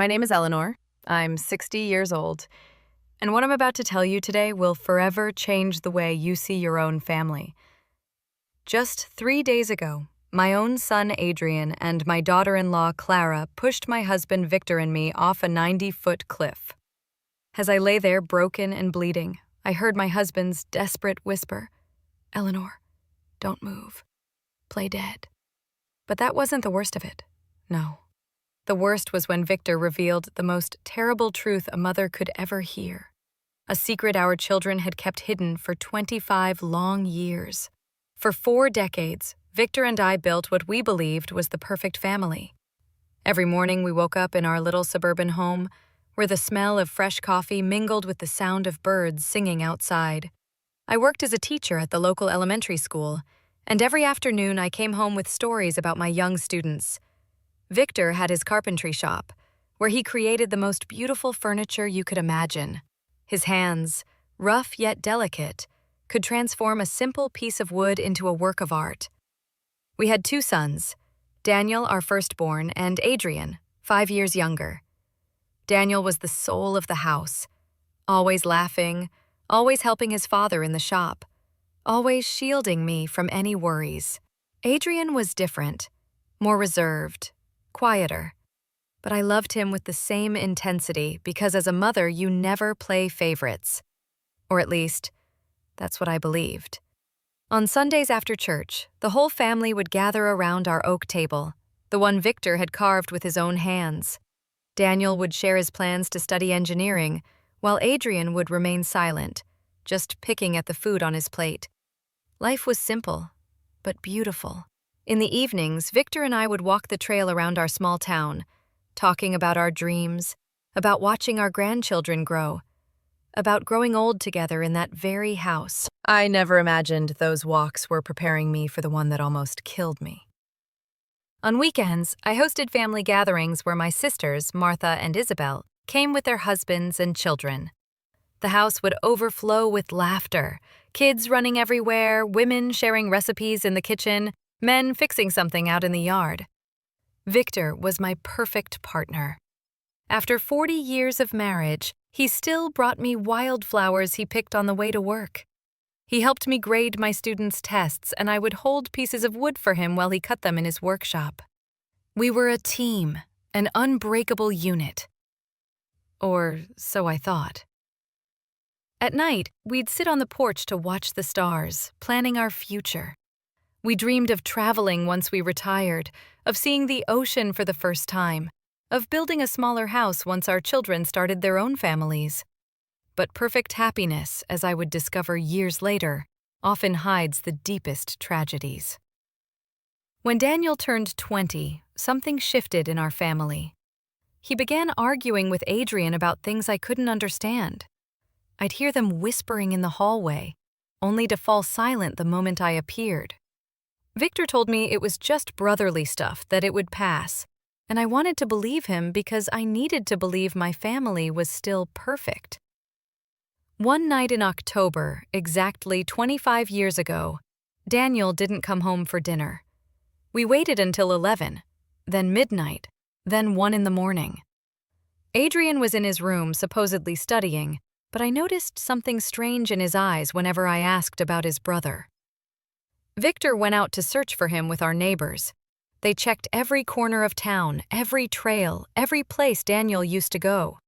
My name is Eleanor. I'm 60 years old, and what I'm about to tell you today will forever change the way you see your own family. Just 3 days ago, my own son Adrian and my daughter-in-law Clara pushed my husband Victor and me off a 90-foot cliff. As I lay there broken and bleeding, I heard my husband's desperate whisper, "Eleanor, don't move. Play dead." But that wasn't the worst of it. No. The worst was when Victor revealed the most terrible truth a mother could ever hear. A secret our children had kept hidden for 25 long years. For 4 decades, Victor and I built what we believed was the perfect family. Every morning we woke up in our little suburban home, where the smell of fresh coffee mingled with the sound of birds singing outside. I worked as a teacher at the local elementary school, and every afternoon I came home with stories about my young students. Victor had his carpentry shop, where he created the most beautiful furniture you could imagine. His hands, rough yet delicate, could transform a simple piece of wood into a work of art. We had 2 sons, Daniel, our firstborn, and Adrian, 5 years younger. Daniel was the soul of the house, always laughing, always helping his father in the shop, always shielding me from any worries. Adrian was different, more reserved, quieter, but I loved him with the same intensity because as a mother you never play favorites. Or at least, that's what I believed. On Sundays after church, the whole family would gather around our oak table, the one Victor had carved with his own hands. Daniel would share his plans to study engineering, while Adrian would remain silent, just picking at the food on his plate. Life was simple, but beautiful. In the evenings, Victor and I would walk the trail around our small town, talking about our dreams, about watching our grandchildren grow, about growing old together in that very house. I never imagined those walks were preparing me for the one that almost killed me. On weekends, I hosted family gatherings where my sisters, Martha and Isabel, came with their husbands and children. The house would overflow with laughter, kids running everywhere, women sharing recipes in the kitchen, men fixing something out in the yard. Victor was my perfect partner. After 40 years of marriage, he still brought me wildflowers he picked on the way to work. He helped me grade my students' tests, and I would hold pieces of wood for him while he cut them in his workshop. We were a team, an unbreakable unit. Or so I thought. At night, we'd sit on the porch to watch the stars, planning our future. We dreamed of traveling once we retired, of seeing the ocean for the first time, of building a smaller house once our children started their own families. But perfect happiness, as I would discover years later, often hides the deepest tragedies. When Daniel turned 20, something shifted in our family. He began arguing with Adrian about things I couldn't understand. I'd hear them whispering in the hallway, only to fall silent the moment I appeared. Victor told me it was just brotherly stuff, that it would pass, and I wanted to believe him because I needed to believe my family was still perfect. One night in October, exactly 25 years ago, Daniel didn't come home for dinner. We waited until 11, then midnight, then 1 in the morning. Adrian was in his room supposedly studying, but I noticed something strange in his eyes whenever I asked about his brother. Victor went out to search for him with our neighbors. They checked every corner of town, every trail, every place Daniel used to go.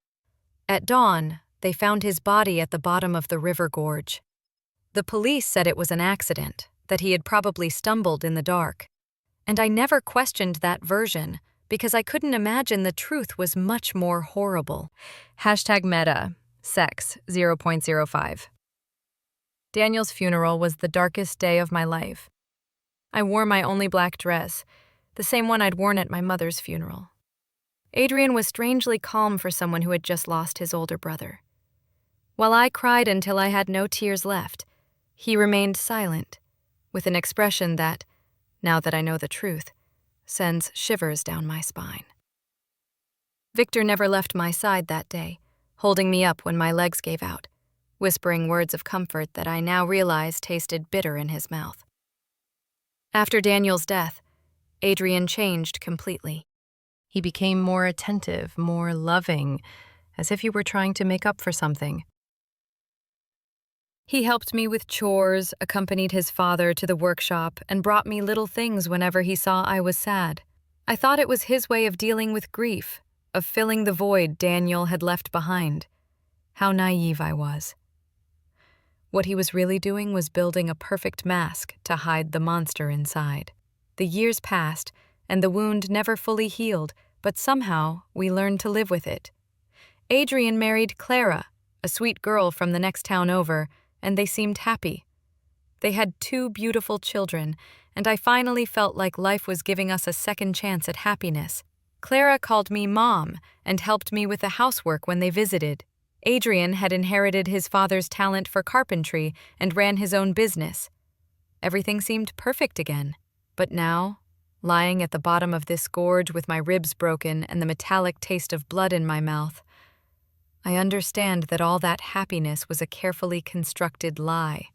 At dawn, they found his body at the bottom of the river gorge. The police said it was an accident, that he had probably stumbled in the dark. And I never questioned that version because I couldn't imagine the truth was much more horrible. #meta, sex 0.05. Daniel's funeral was the darkest day of my life. I wore my only black dress, the same one I'd worn at my mother's funeral. Adrian was strangely calm for someone who had just lost his older brother. While I cried until I had no tears left, he remained silent, with an expression that, now that I know the truth, sends shivers down my spine. Victor never left my side that day, holding me up when my legs gave out, whispering words of comfort that I now realize tasted bitter in his mouth. After Daniel's death, Adrian changed completely. He became more attentive, more loving, as if he were trying to make up for something. He helped me with chores, accompanied his father to the workshop, and brought me little things whenever he saw I was sad. I thought it was his way of dealing with grief, of filling the void Daniel had left behind. How naive I was. What he was really doing was building a perfect mask to hide the monster inside. The years passed, and the wound never fully healed, but somehow we learned to live with it. Adrian married Clara, a sweet girl from the next town over, and they seemed happy. They had 2 beautiful children, and I finally felt like life was giving us a second chance at happiness. Clara called me Mom and helped me with the housework when they visited. Adrian had inherited his father's talent for carpentry and ran his own business. Everything seemed perfect again. But now, lying at the bottom of this gorge with my ribs broken and the metallic taste of blood in my mouth, I understand that all that happiness was a carefully constructed lie.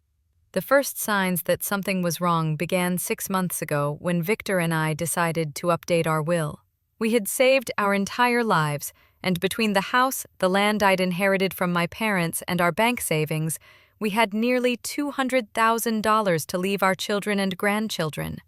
The first signs that something was wrong began 6 months ago when Victor and I decided to update our will. We had saved our entire lives, and between the house, the land I'd inherited from my parents, and our bank savings, we had nearly $200,000 to leave our children and grandchildren.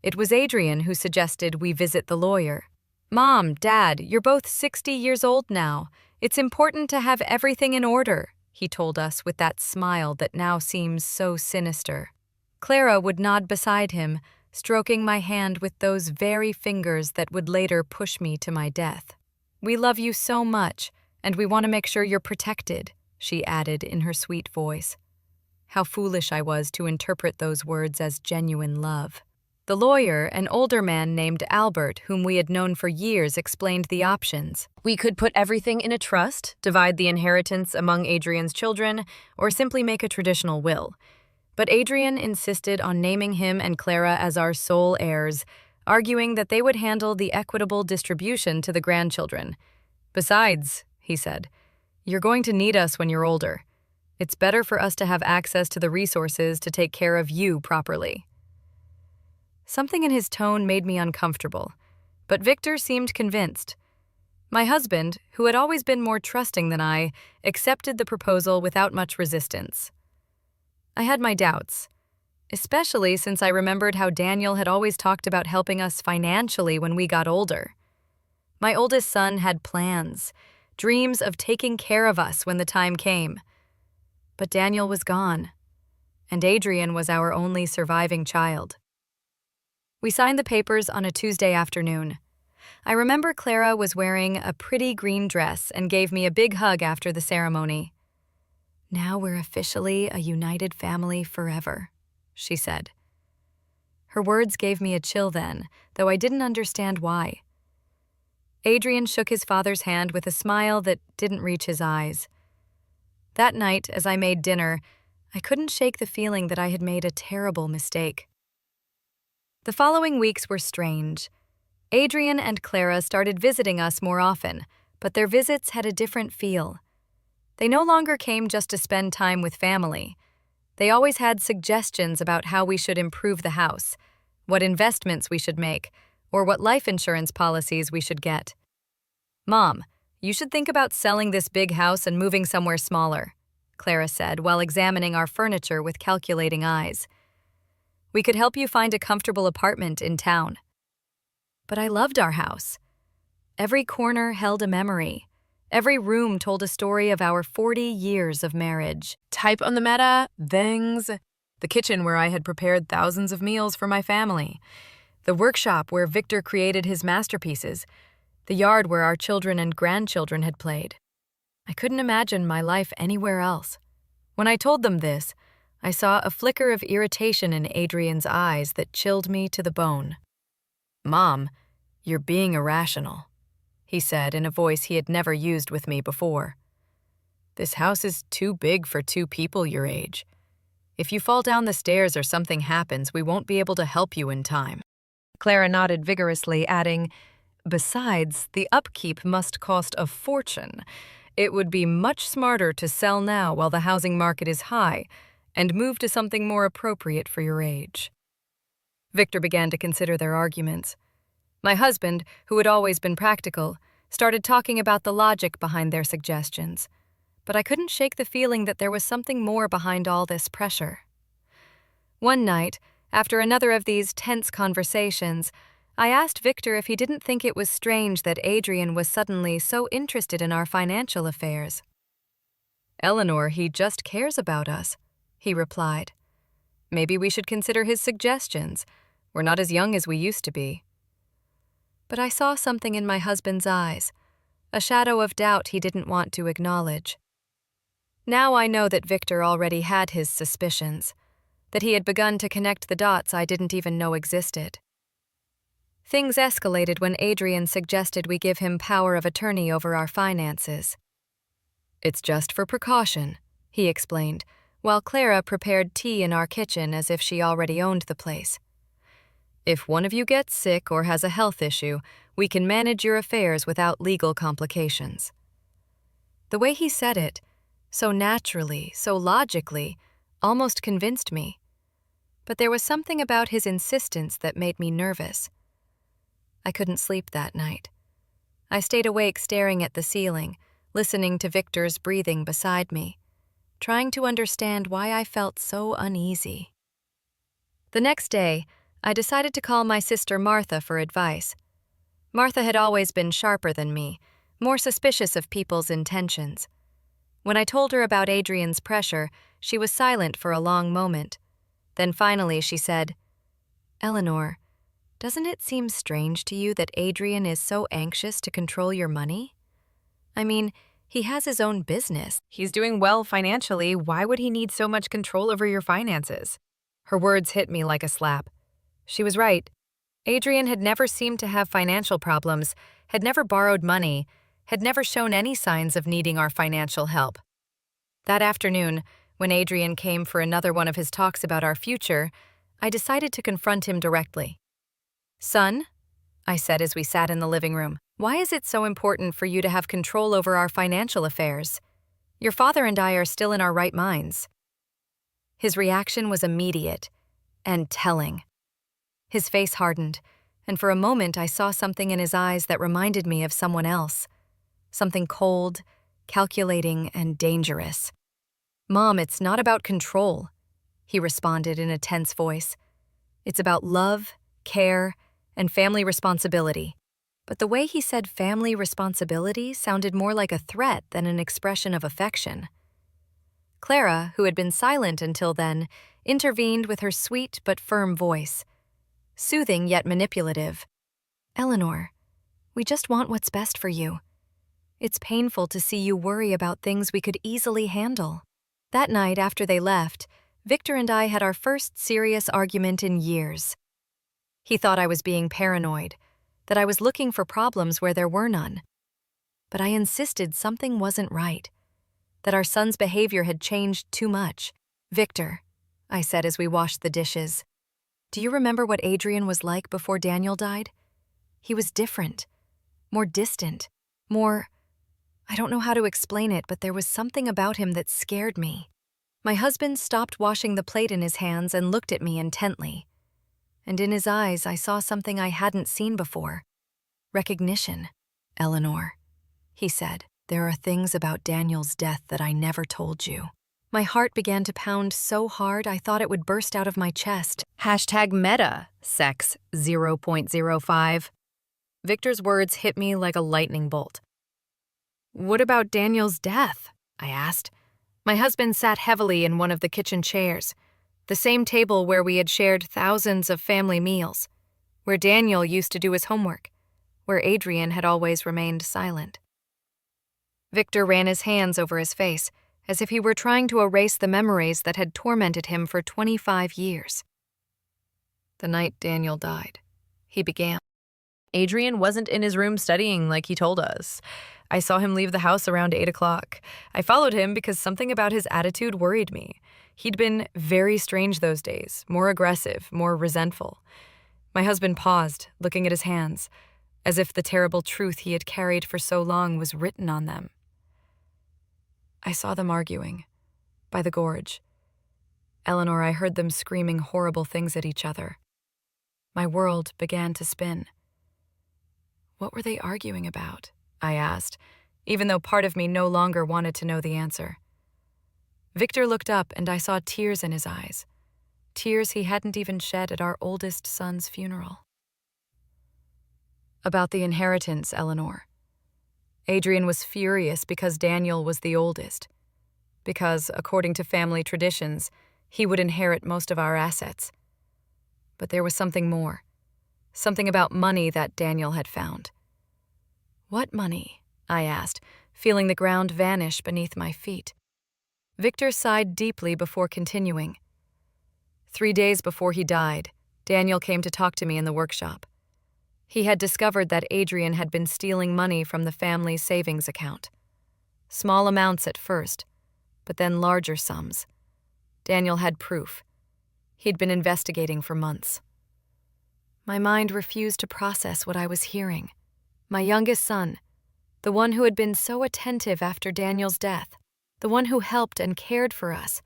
It was Adrian who suggested we visit the lawyer. "Mom, Dad, you're both 60 years old now. It's important to have everything in order," he told us with that smile that now seems so sinister. Clara would nod beside him, stroking my hand with those very fingers that would later push me to my death. "We love you so much, and we want to make sure you're protected," she added in her sweet voice. How foolish I was to interpret those words as genuine love. The lawyer, an older man named Albert, whom we had known for years, explained the options. We could put everything in a trust, divide the inheritance among Adrian's children, or simply make a traditional will. But Adrian insisted on naming him and Clara as our sole heirs, arguing that they would handle the equitable distribution to the grandchildren. "Besides," he said, "you're going to need us when you're older. It's better for us to have access to the resources to take care of you properly." Something in his tone made me uncomfortable, but Victor seemed convinced. My husband, who had always been more trusting than I, accepted the proposal without much resistance. I had my doubts, especially since I remembered how Daniel had always talked about helping us financially when we got older. My oldest son had plans, dreams of taking care of us when the time came. But Daniel was gone, and Adrian was our only surviving child. We signed the papers on a Tuesday afternoon. I remember Clara was wearing a pretty green dress and gave me a big hug after the ceremony. "Now we're officially a united family forever," she said. Her words gave me a chill then, though I didn't understand why. Adrian shook his father's hand with a smile that didn't reach his eyes. That night, as I made dinner, I couldn't shake the feeling that I had made a terrible mistake. The following weeks were strange. Adrian and Clara started visiting us more often, but their visits had a different feel. They no longer came just to spend time with family. They always had suggestions about how we should improve the house, what investments we should make, or what life insurance policies we should get. "Mom, you should think about selling this big house and moving somewhere smaller," Clara said while examining our furniture with calculating eyes. "We could help you find a comfortable apartment in town." But I loved our house. Every corner held a memory. Every room told a story of our 40 years of marriage. Type on the meta, things. The kitchen where I had prepared thousands of meals for my family. The workshop where Victor created his masterpieces. The yard where our children and grandchildren had played. I couldn't imagine my life anywhere else. When I told them this, I saw a flicker of irritation in Adrian's eyes that chilled me to the bone. "Mom, you're being irrational," he said in a voice he had never used with me before. "This house is too big for 2 people your age. If you fall down the stairs or something happens, we won't be able to help you in time." Clara nodded vigorously, adding, "Besides, the upkeep must cost a fortune. It would be much smarter to sell now while the housing market is high and move to something more appropriate for your age." Victor began to consider their arguments. My husband, who had always been practical, started talking about the logic behind their suggestions, but I couldn't shake the feeling that there was something more behind all this pressure. One night, after another of these tense conversations, I asked Victor if he didn't think it was strange that Adrian was suddenly so interested in our financial affairs. "Eleanor, he just cares about us," he replied. "Maybe we should consider his suggestions. We're not as young as we used to be." But I saw something in my husband's eyes, a shadow of doubt he didn't want to acknowledge. Now I know that Victor already had his suspicions, that he had begun to connect the dots I didn't even know existed. Things escalated when Adrian suggested we give him power of attorney over our finances. "It's just for precaution," he explained, while Clara prepared tea in our kitchen as if she already owned the place. "If one of you gets sick or has a health issue, we can manage your affairs without legal complications." The way he said it, so naturally, so logically, almost convinced me. But there was something about his insistence that made me nervous. I couldn't sleep that night. I stayed awake staring at the ceiling, listening to Victor's breathing beside me, trying to understand why I felt so uneasy. The next day, I decided to call my sister Martha for advice. Martha had always been sharper than me, more suspicious of people's intentions. When I told her about Adrian's pressure, she was silent for a long moment. Then finally she said, "Eleanor, doesn't it seem strange to you that Adrian is so anxious to control your money? I mean, he has his own business. He's doing well financially. Why would he need so much control over your finances?" Her words hit me like a slap. She was right. Adrian had never seemed to have financial problems, had never borrowed money, had never shown any signs of needing our financial help. That afternoon, when Adrian came for another one of his talks about our future, I decided to confront him directly. "Son," I said as we sat in the living room, "why is it so important for you to have control over our financial affairs? Your father and I are still in our right minds." His reaction was immediate and telling. His face hardened, and for a moment I saw something in his eyes that reminded me of someone else. Something cold, calculating, and dangerous. "Mom, it's not about control," he responded in a tense voice. "It's about love, care, and family responsibility." But the way he said family responsibility sounded more like a threat than an expression of affection. Clara, who had been silent until then, intervened with her sweet but firm voice. Soothing yet manipulative. "Eleanor, we just want what's best for you. It's painful to see you worry about things we could easily handle." That night after they left, Victor and I had our first serious argument in years. He thought I was being paranoid, that I was looking for problems where there were none. But I insisted something wasn't right, that our son's behavior had changed too much. "Victor," I said as we washed the dishes, "do you remember what Adrian was like before Daniel died? He was different, more distant, more... I don't know how to explain it, but there was something about him that scared me." My husband stopped washing the plate in his hands and looked at me intently. And in his eyes, I saw something I hadn't seen before. Recognition. "Eleanor," he said, "there are things about Daniel's death that I never told you." My heart began to pound so hard I thought it would burst out of my chest. #meta, sex 0.05. Victor's words hit me like a lightning bolt. "What about Daniel's death?" I asked. My husband sat heavily in one of the kitchen chairs, the same table where we had shared thousands of family meals, where Daniel used to do his homework, where Adrian had always remained silent. Victor ran his hands over his face, as if he were trying to erase the memories that had tormented him for 25 years. "The night Daniel died," he began. "Adrian wasn't in his room studying like he told us. I saw him leave the house around 8 o'clock. I followed him because something about his attitude worried me. He'd been very strange those days, more aggressive, more resentful." My husband paused, looking at his hands, as if the terrible truth he had carried for so long was written on them. "I saw them arguing, by the gorge. Eleanor, I heard them screaming horrible things at each other. My world began to spin. What were they arguing about? I asked, even though part of me no longer wanted to know the answer. Victor looked up and I saw tears in his eyes, tears he hadn't even shed at our oldest son's funeral. About the inheritance, Eleanor. Adrian was furious because Daniel was the oldest, because, according to family traditions, he would inherit most of our assets. But there was something more, something about money that Daniel had found. What money? I asked, feeling the ground vanish beneath my feet. Victor sighed deeply before continuing. 3 days before he died, Daniel came to talk to me in the workshop. He had discovered that Adrian had been stealing money from the family's savings account. Small amounts at first, but then larger sums. Daniel had proof. He'd been investigating for months. My mind refused to process what I was hearing. My youngest son, the one who had been so attentive after Daniel's death, the one who helped and cared for us,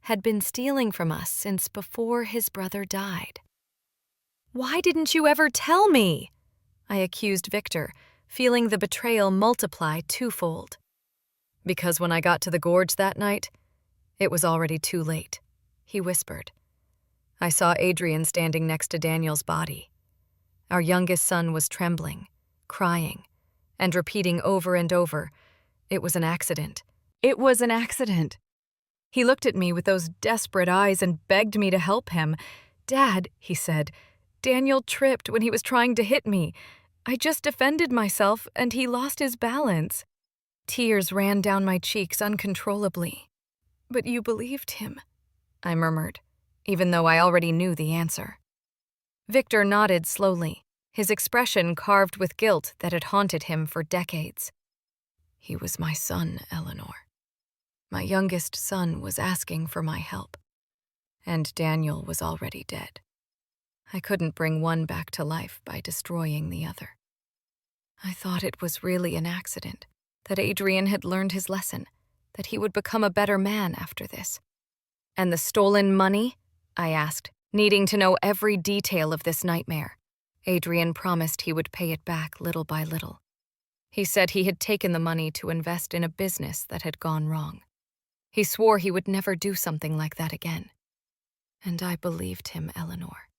had been stealing from us since before his brother died. "Why didn't you ever tell me?" I accused Victor, feeling the betrayal multiply twofold. Because when I got to the gorge that night, it was already too late, he whispered. I saw Adrian standing next to Daniel's body. Our youngest son was trembling, crying, and repeating over and over, "It was an accident. It was an accident." He looked at me with those desperate eyes and begged me to help him. "Dad," he said, "Daniel tripped when he was trying to hit me. I just defended myself, and he lost his balance." Tears ran down my cheeks uncontrollably. "But you believed him," I murmured, even though I already knew the answer. Victor nodded slowly, his expression carved with guilt that had haunted him for decades. "He was my son, Eleanor. My youngest son was asking for my help, and Daniel was already dead. I couldn't bring one back to life by destroying the other. I thought it was really an accident, that Adrian had learned his lesson, that he would become a better man after this." "And the stolen money?" I asked, needing to know every detail of this nightmare. Adrian promised he would pay it back little by little. He said he had taken the money to invest in a business that had gone wrong. He swore he would never do something like that again. And I believed him, Eleanor.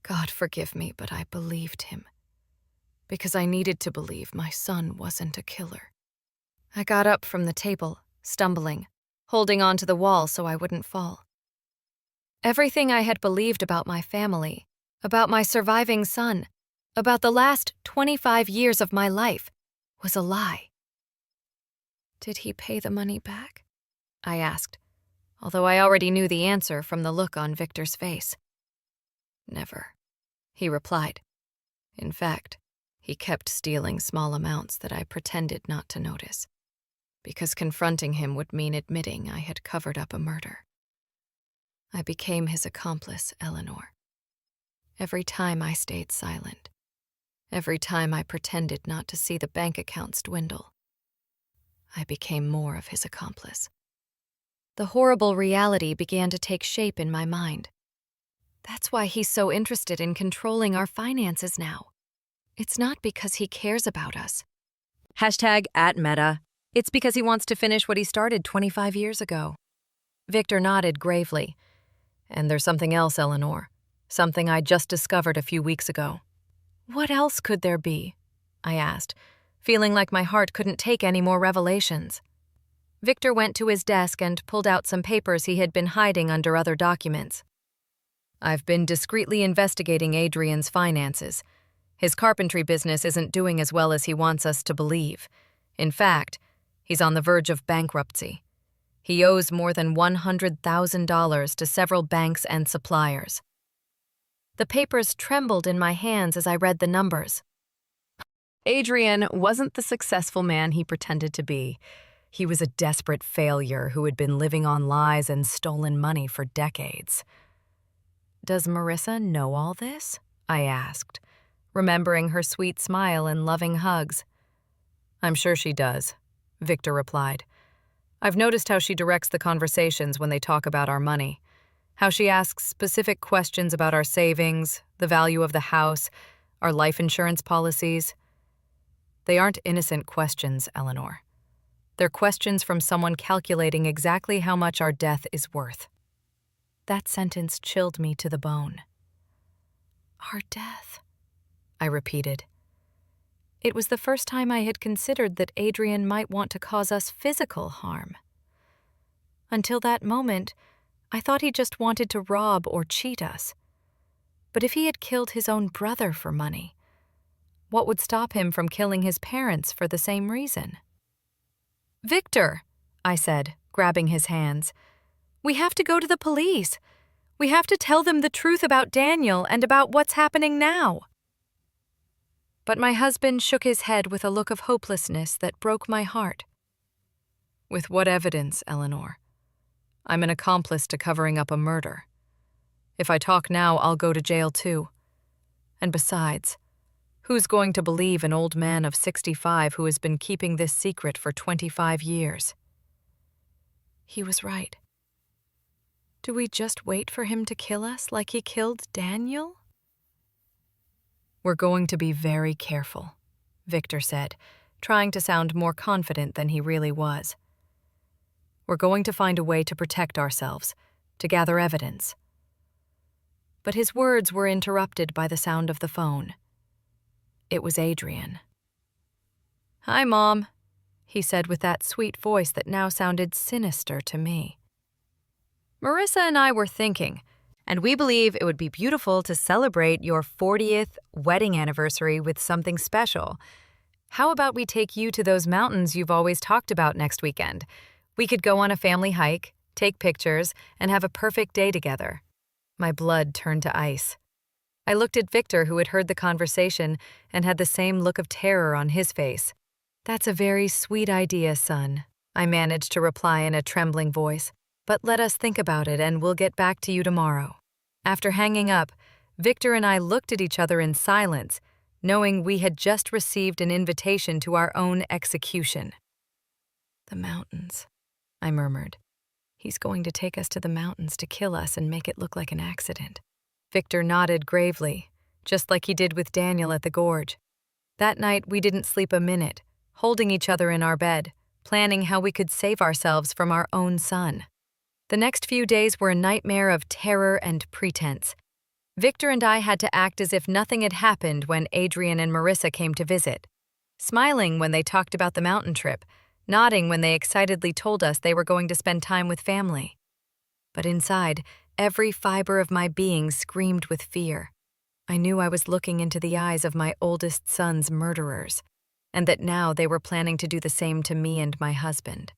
God forgive me, but I believed him. Because I needed to believe my son wasn't a killer. I got up from the table, stumbling, holding onto the wall so I wouldn't fall. Everything I had believed about my family, about my surviving son, about the last 25 years of my life, was a lie. "Did he pay the money back?" I asked, although I already knew the answer from the look on Victor's face. "Never," he replied. In fact, he kept stealing small amounts that I pretended not to notice, because confronting him would mean admitting I had covered up a murder. I became his accomplice, Eleanor. Every time I stayed silent, every time I pretended not to see the bank accounts dwindle, I became more of his accomplice. The horrible reality began to take shape in my mind. That's why he's so interested in controlling our finances now. It's not because he cares about us. #@Meta. It's because he wants to finish what he started 25 years ago. Victor nodded gravely. And there's something else, Eleanor. Something I just discovered a few weeks ago. What else could there be? I asked, feeling like my heart couldn't take any more revelations. Victor went to his desk and pulled out some papers he had been hiding under other documents. I've been discreetly investigating Adrian's finances. His carpentry business isn't doing as well as he wants us to believe. In fact, he's on the verge of bankruptcy. He owes more than $100,000 to several banks and suppliers. The papers trembled in my hands as I read the numbers. Adrian wasn't the successful man he pretended to be. He was a desperate failure who had been living on lies and stolen money for decades. Does Marissa know all this? I asked, remembering her sweet smile and loving hugs. I'm sure she does, Victor replied. I've noticed how she directs the conversations when they talk about our money, how she asks specific questions about our savings, the value of the house, our life insurance policies. They aren't innocent questions, Eleanor. They're questions from someone calculating exactly how much our death is worth. That sentence chilled me to the bone. Our death, I repeated. It was the first time I had considered that Adrian might want to cause us physical harm. Until that moment, I thought he just wanted to rob or cheat us. But if he had killed his own brother for money, what would stop him from killing his parents for the same reason? "Victor," I said, grabbing his hands, "we have to go to the police. We have to tell them the truth about Daniel and about what's happening now." But my husband shook his head with a look of hopelessness that broke my heart. "With what evidence, Eleanor? I'm an accomplice to covering up a murder. If I talk now, I'll go to jail too. And besides, who's going to believe an old man of 65 who has been keeping this secret for 25 years? He was right. Do we just wait for him to kill us like he killed Daniel? "We're going to be very careful," Victor said, trying to sound more confident than he really was. "We're going to find a way to protect ourselves, to gather evidence." But his words were interrupted by the sound of the phone. It was Adrian. "Hi, Mom," he said with that sweet voice that now sounded sinister to me. "Marissa and I were thinking, and we believe it would be beautiful to celebrate your 40th wedding anniversary with something special. How about we take you to those mountains you've always talked about next weekend? We could go on a family hike, take pictures, and have a perfect day together." My blood turned to ice. I looked at Victor, who had heard the conversation and had the same look of terror on his face. "That's a very sweet idea, son," I managed to reply in a trembling voice. "But let us think about it and we'll get back to you tomorrow." After hanging up, Victor and I looked at each other in silence, knowing we had just received an invitation to our own execution. "The mountains," I murmured. "He's going to take us to the mountains to kill us and make it look like an accident." Victor nodded gravely, just like he did with Daniel at the gorge. That night, we didn't sleep a minute, holding each other in our bed, planning how we could save ourselves from our own son. The next few days were a nightmare of terror and pretense. Victor and I had to act as if nothing had happened when Adrian and Marissa came to visit, smiling when they talked about the mountain trip, nodding when they excitedly told us they were going to spend time with family. But inside, every fiber of my being screamed with fear. I knew I was looking into the eyes of my oldest son's murderers, and that now they were planning to do the same to me and my husband.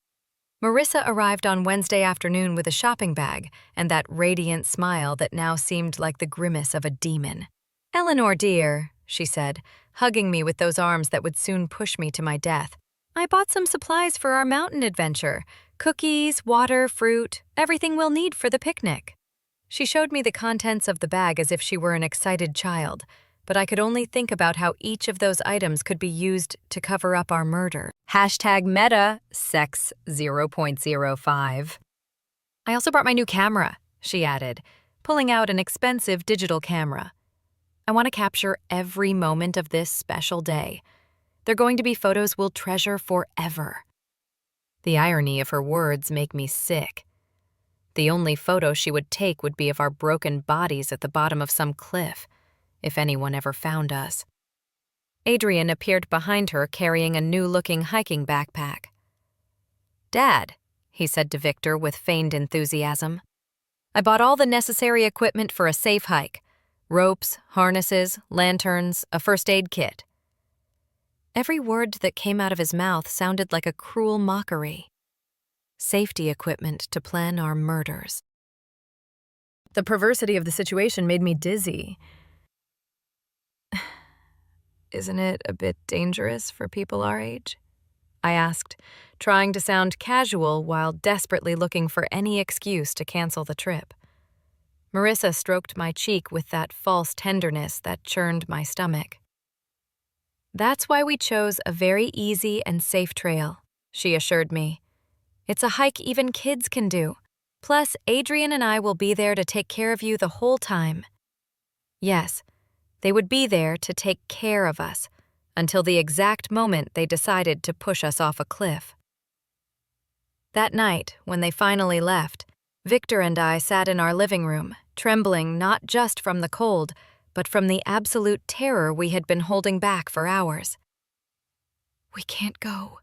Marissa arrived on Wednesday afternoon with a shopping bag and that radiant smile that now seemed like the grimace of a demon. "Eleanor, dear," she said, hugging me with those arms that would soon push me to my death, "I bought some supplies for our mountain adventure. Cookies, water, fruit, everything we'll need for the picnic." She showed me the contents of the bag as if she were an excited child, but I could only think about how each of those items could be used to cover up our murder. #meta sex 0.05. "I also brought my new camera," she added, pulling out an expensive digital camera. "I want to capture every moment of this special day. They're going to be photos we'll treasure forever." The irony of her words make me sick. The only photo she would take would be of our broken bodies at the bottom of some cliff, if anyone ever found us. Adrian appeared behind her carrying a new-looking hiking backpack. "Dad," he said to Victor with feigned enthusiasm, "I bought all the necessary equipment for a safe hike. Ropes, harnesses, lanterns, a first aid kit." Every word that came out of his mouth sounded like a cruel mockery. Safety equipment to plan our murders. The perversity of the situation made me dizzy. "Isn't it a bit dangerous for people our age?" I asked, trying to sound casual while desperately looking for any excuse to cancel the trip. Marissa stroked my cheek with that false tenderness that churned my stomach. "That's why we chose a very easy and safe trail," she assured me. "It's a hike even kids can do. Plus, Adrian and I will be there to take care of you the whole time." Yes, they would be there to take care of us, until the exact moment they decided to push us off a cliff. That night, when they finally left, Victor and I sat in our living room, trembling not just from the cold, but from the absolute terror we had been holding back for hours. "We can't go,"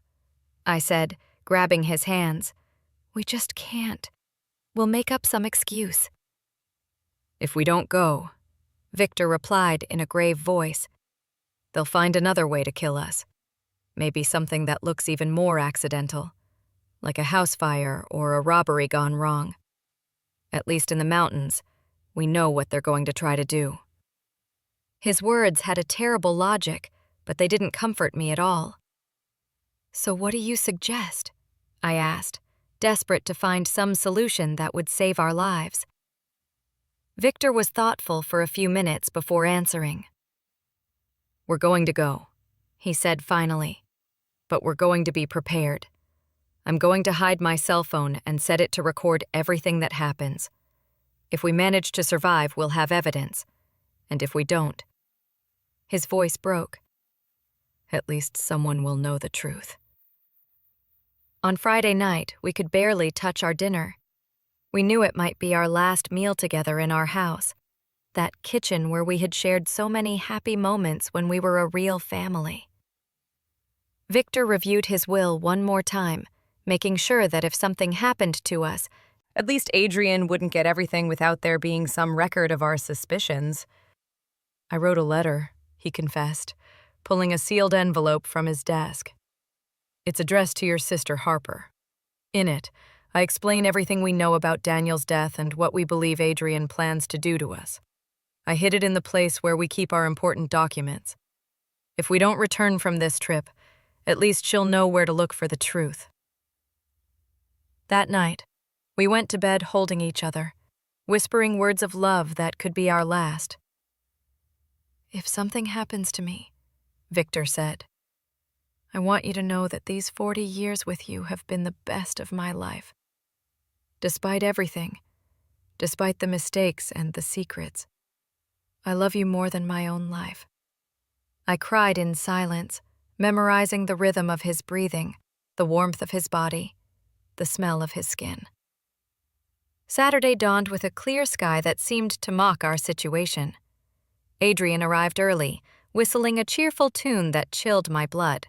I said, grabbing his hands. "We just can't. We'll make up some excuse." "If we don't go," Victor replied in a grave voice, "they'll find another way to kill us. Maybe something that looks even more accidental, like a house fire or a robbery gone wrong. At least in the mountains, we know what they're going to try to do." His words had a terrible logic, but they didn't comfort me at all. "So what do you suggest?" I asked, desperate to find some solution that would save our lives. Victor was thoughtful for a few minutes before answering. "We're going to go," he said finally, "but we're going to be prepared. I'm going to hide my cell phone and set it to record everything that happens. If we manage to survive, we'll have evidence. And if we don't," his voice broke, "at least someone will know the truth." On Friday night, we could barely touch our dinner. We knew it might be our last meal together in our house, that kitchen where we had shared so many happy moments when we were a real family. Victor reviewed his will one more time, making sure that if something happened to us, at least Adrian wouldn't get everything without there being some record of our suspicions. "I wrote a letter," he confessed, pulling a sealed envelope from his desk. "It's addressed to your sister Harper. In it, I explain everything we know about Daniel's death and what we believe Adrian plans to do to us. I hid it in the place where we keep our important documents. If we don't return from this trip, at least she'll know where to look for the truth." That night, we went to bed holding each other, whispering words of love that could be our last. "If something happens to me," Victor said, "I want you to know that these 40 years with you have been the best of my life. Despite everything, despite the mistakes and the secrets, I love you more than my own life." I cried in silence, memorizing the rhythm of his breathing, the warmth of his body, the smell of his skin. Saturday dawned with a clear sky that seemed to mock our situation. Adrian arrived early, whistling a cheerful tune that chilled my blood.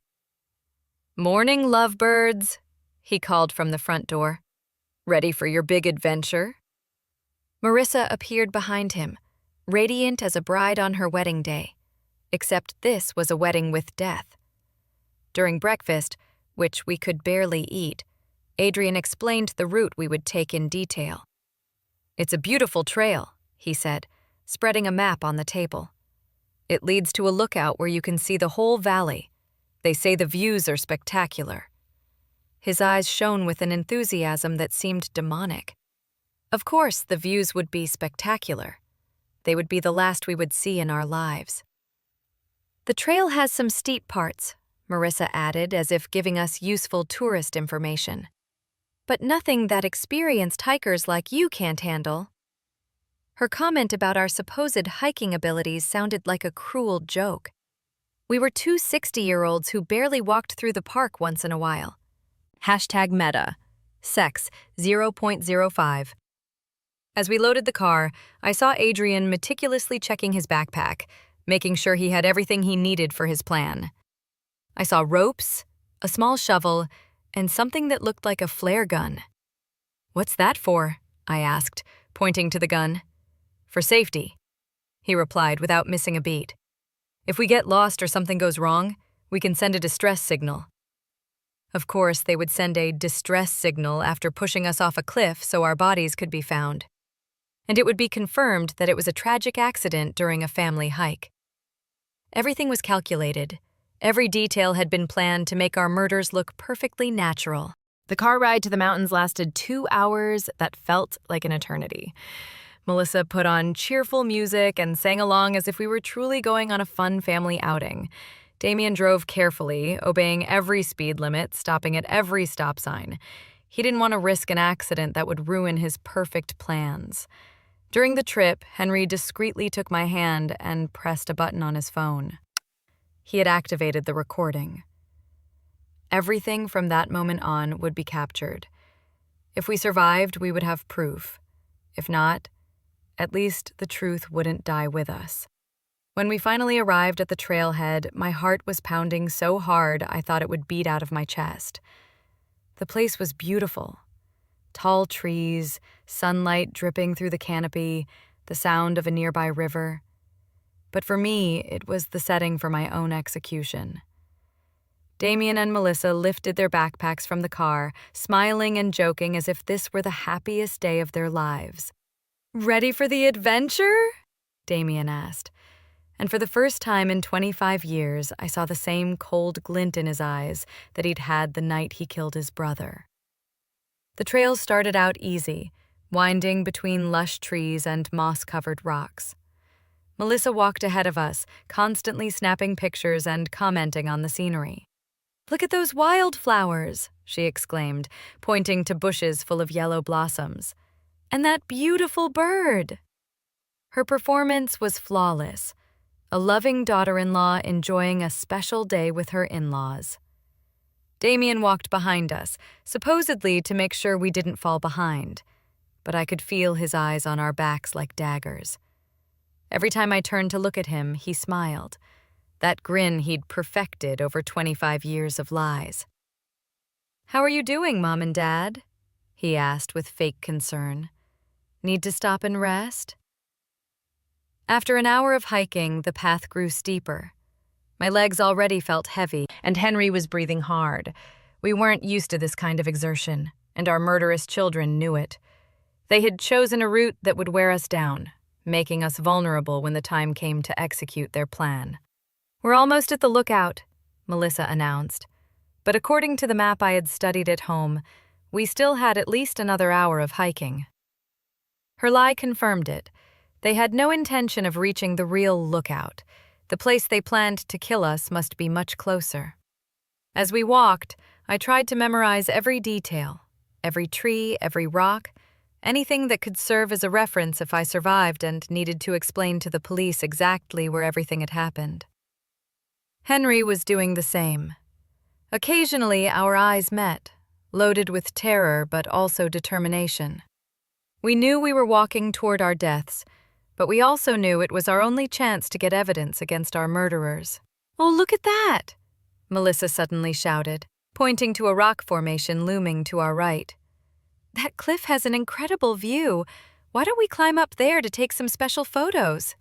"Morning, lovebirds," he called from the front door. "Ready for your big adventure?" Marissa appeared behind him, radiant as a bride on her wedding day, except this was a wedding with death. During breakfast, which we could barely eat, Adrian explained the route we would take in detail. "It's a beautiful trail," he said, spreading a map on the table. "It leads to a lookout where you can see the whole valley. They say the views are spectacular." His eyes shone with an enthusiasm that seemed demonic. Of course, the views would be spectacular. They would be the last we would see in our lives. "The trail has some steep parts," Marissa added, as if giving us useful tourist information. "But nothing that experienced hikers like you can't handle." Her comment about our supposed hiking abilities sounded like a cruel joke. We were two 60-year-olds who barely walked through the park once in a while. #meta. Sex 0.05. As we loaded the car, I saw Adrian meticulously checking his backpack, making sure he had everything he needed for his plan. I saw ropes, a small shovel, and something that looked like a flare gun. "What's that for?" I asked, pointing to the gun. "For safety," he replied without missing a beat. "If we get lost or something goes wrong, we can send a distress signal." Of course, they would send a distress signal after pushing us off a cliff so our bodies could be found. And it would be confirmed that it was a tragic accident during a family hike. Everything was calculated. Every detail had been planned to make our murders look perfectly natural. The car ride to the mountains lasted 2 hours that felt like an eternity. Melissa put on cheerful music and sang along as if we were truly going on a fun family outing. Damien drove carefully, obeying every speed limit, stopping at every stop sign. He didn't want to risk an accident that would ruin his perfect plans. During the trip, Henry discreetly took my hand and pressed a button on his phone. He had activated the recording. Everything from that moment on would be captured. If we survived, we would have proof. If not, at least the truth wouldn't die with us. When we finally arrived at the trailhead, my heart was pounding so hard I thought it would beat out of my chest. The place was beautiful. Tall trees, sunlight dripping through the canopy, the sound of a nearby river. But for me, it was the setting for my own execution. Damien and Melissa lifted their backpacks from the car, smiling and joking as if this were the happiest day of their lives. "Ready for the adventure?" Damien asked. And for the first time in 25 years, I saw the same cold glint in his eyes that he'd had the night he killed his brother. The trail started out easy, winding between lush trees and moss-covered rocks. Melissa walked ahead of us, constantly snapping pictures and commenting on the scenery. "Look at those wildflowers," she exclaimed, pointing to bushes full of yellow blossoms. "And that beautiful bird." Her performance was flawless, a loving daughter-in-law enjoying a special day with her in-laws. Damien walked behind us, supposedly to make sure we didn't fall behind, but I could feel his eyes on our backs like daggers. Every time I turned to look at him, he smiled, that grin he'd perfected over 25 years of lies. "How are you doing, Mom and Dad?" he asked with fake concern. "Need to stop and rest?" After an hour of hiking, the path grew steeper. My legs already felt heavy, and Henry was breathing hard. We weren't used to this kind of exertion, and our murderous children knew it. They had chosen a route that would wear us down, making us vulnerable when the time came to execute their plan. "We're almost at the lookout," Melissa announced. But according to the map I had studied at home, we still had at least another hour of hiking. Her lie confirmed it. They had no intention of reaching the real lookout. The place they planned to kill us must be much closer. As we walked, I tried to memorize every detail, every tree, every rock, anything that could serve as a reference if I survived and needed to explain to the police exactly where everything had happened. Henry was doing the same. Occasionally, our eyes met, loaded with terror but also determination. We knew we were walking toward our deaths, but we also knew it was our only chance to get evidence against our murderers. "Oh, look at that!" Melissa suddenly shouted, pointing to a rock formation looming to our right. "That cliff has an incredible view. Why don't we climb up there to take some special photos?"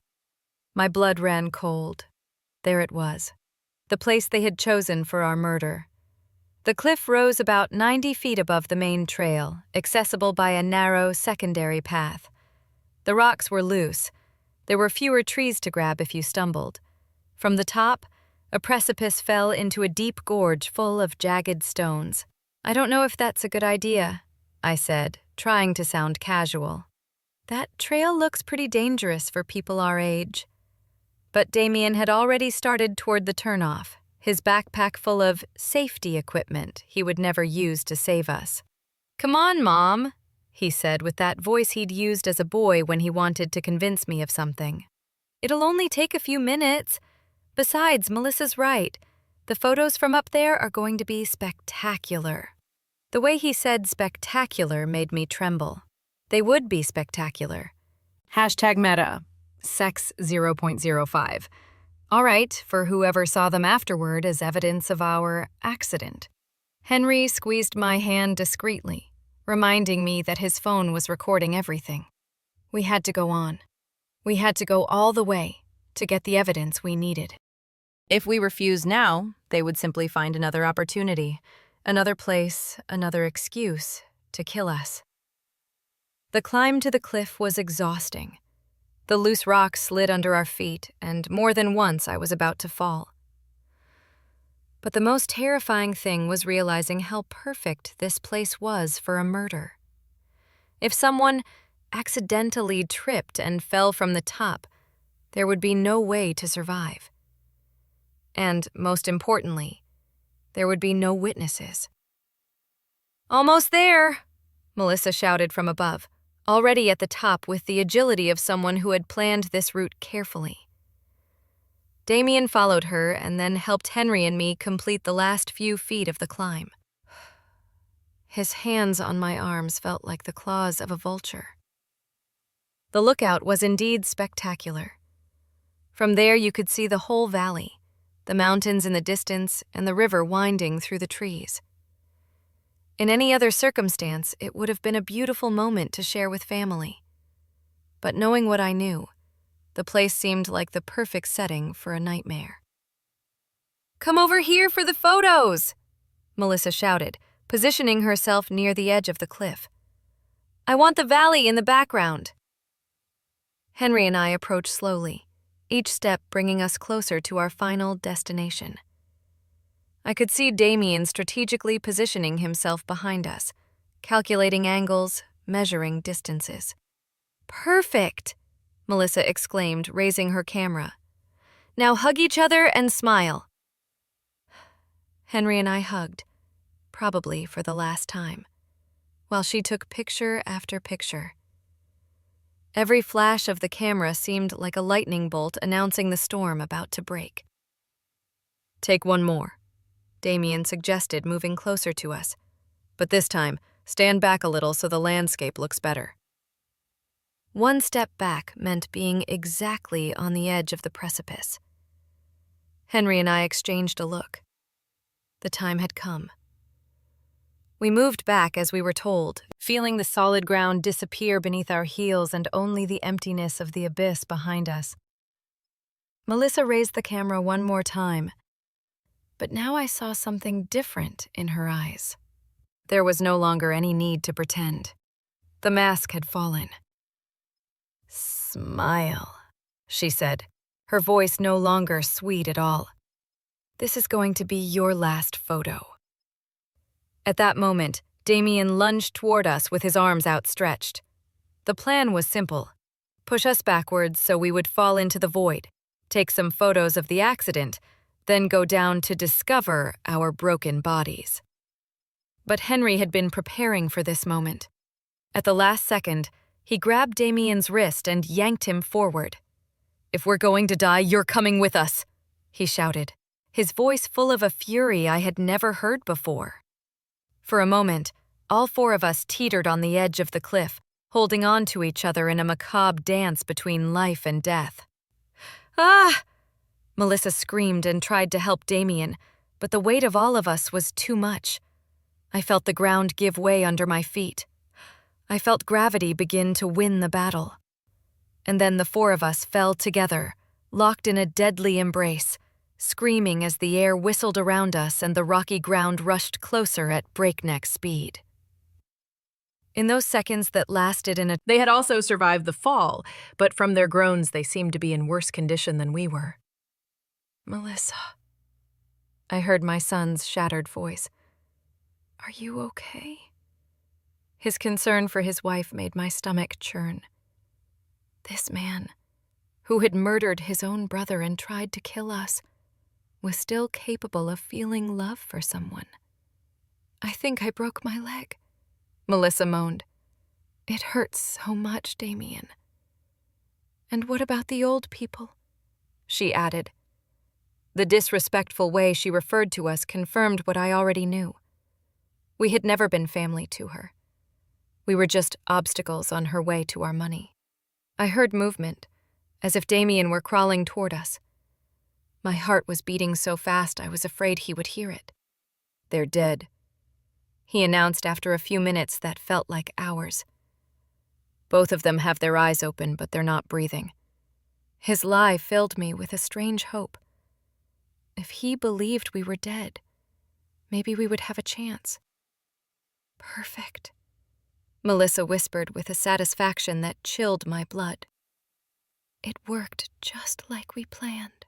My blood ran cold. There it was, the place they had chosen for our murder. The cliff rose about 90 feet above the main trail, accessible by a narrow secondary path. The rocks were loose. There were fewer trees to grab if you stumbled. From the top, a precipice fell into a deep gorge full of jagged stones. "I don't know if that's a good idea," I said, trying to sound casual. "That trail looks pretty dangerous for people our age." But Damien had already started toward the turnoff, his backpack full of safety equipment he would never use to save us. "Come on, Mom," he said with that voice he'd used as a boy when he wanted to convince me of something. "It'll only take a few minutes. Besides, Melissa's right. The photos from up there are going to be spectacular." The way he said spectacular made me tremble. They would be spectacular. #meta, sex 0.05. All right, for whoever saw them afterward as evidence of our accident. Henry squeezed my hand discreetly, reminding me that his phone was recording everything. We had to go on. We had to go all the way to get the evidence we needed. If we refused now, they would simply find another opportunity, another place, another excuse to kill us. The climb to the cliff was exhausting. The loose rocks slid under our feet, and more than once I was about to fall. But the most terrifying thing was realizing how perfect this place was for a murder. If someone accidentally tripped and fell from the top, there would be no way to survive. And, most importantly, there would be no witnesses. "Almost there!" Melissa shouted from above, already at the top with the agility of someone who had planned this route carefully. Damien followed her and then helped Henry and me complete the last few feet of the climb. His hands on my arms felt like the claws of a vulture. The lookout was indeed spectacular. From there you could see the whole valley, the mountains in the distance and the river winding through the trees. In any other circumstance, it would have been a beautiful moment to share with family. But knowing what I knew, the place seemed like the perfect setting for a nightmare. "Come over here for the photos!" Melissa shouted, positioning herself near the edge of the cliff. "I want the valley in the background." Henry and I approached slowly, each step bringing us closer to our final destination. I could see Damien strategically positioning himself behind us, calculating angles, measuring distances. "Perfect!" Melissa exclaimed, raising her camera. "Now hug each other and smile." Henry and I hugged, probably for the last time, while she took picture after picture. Every flash of the camera seemed like a lightning bolt announcing the storm about to break. "Take one more," Damien suggested, moving closer to us. "But this time, stand back a little so the landscape looks better." One step back meant being exactly on the edge of the precipice. Henry and I exchanged a look. The time had come. We moved back as we were told, feeling the solid ground disappear beneath our heels and only the emptiness of the abyss behind us. Melissa raised the camera one more time, but now I saw something different in her eyes. There was no longer any need to pretend. The mask had fallen. "Smile," she said, her voice no longer sweet at all. "This is going to be your last photo." At that moment, Damien lunged toward us with his arms outstretched. The plan was simple: push us backwards so we would fall into the void, take some photos of the accident, then go down to discover our broken bodies. But Henry had been preparing for this moment. At the last second, he grabbed Damien's wrist and yanked him forward. "If we're going to die, you're coming with us," he shouted, his voice full of a fury I had never heard before. For a moment, all four of us teetered on the edge of the cliff, holding on to each other in a macabre dance between life and death. "Ah!" Melissa screamed and tried to help Damien, but the weight of all of us was too much. I felt the ground give way under my feet. I felt gravity begin to win the battle. And then the four of us fell together, locked in a deadly embrace, screaming as the air whistled around us and the rocky ground rushed closer at breakneck speed. In those seconds that lasted They had also survived the fall, but from their groans they seemed to be in worse condition than we were. "Melissa," I heard my son's shattered voice. "Are you okay?" His concern for his wife made my stomach churn. This man, who had murdered his own brother and tried to kill us, was still capable of feeling love for someone. "I think I broke my leg," Melissa moaned. "It hurts so much, Damien." "And what about the old people?" she added. The disrespectful way she referred to us confirmed what I already knew. We had never been family to her. We were just obstacles on her way to our money. I heard movement, as if Damien were crawling toward us. My heart was beating so fast I was afraid he would hear it. "They're dead," he announced after a few minutes that felt like hours. "Both of them have their eyes open, but they're not breathing." His lie filled me with a strange hope. If he believed we were dead, maybe we would have a chance. "Perfect," Melissa whispered with a satisfaction that chilled my blood. "It worked just like we planned."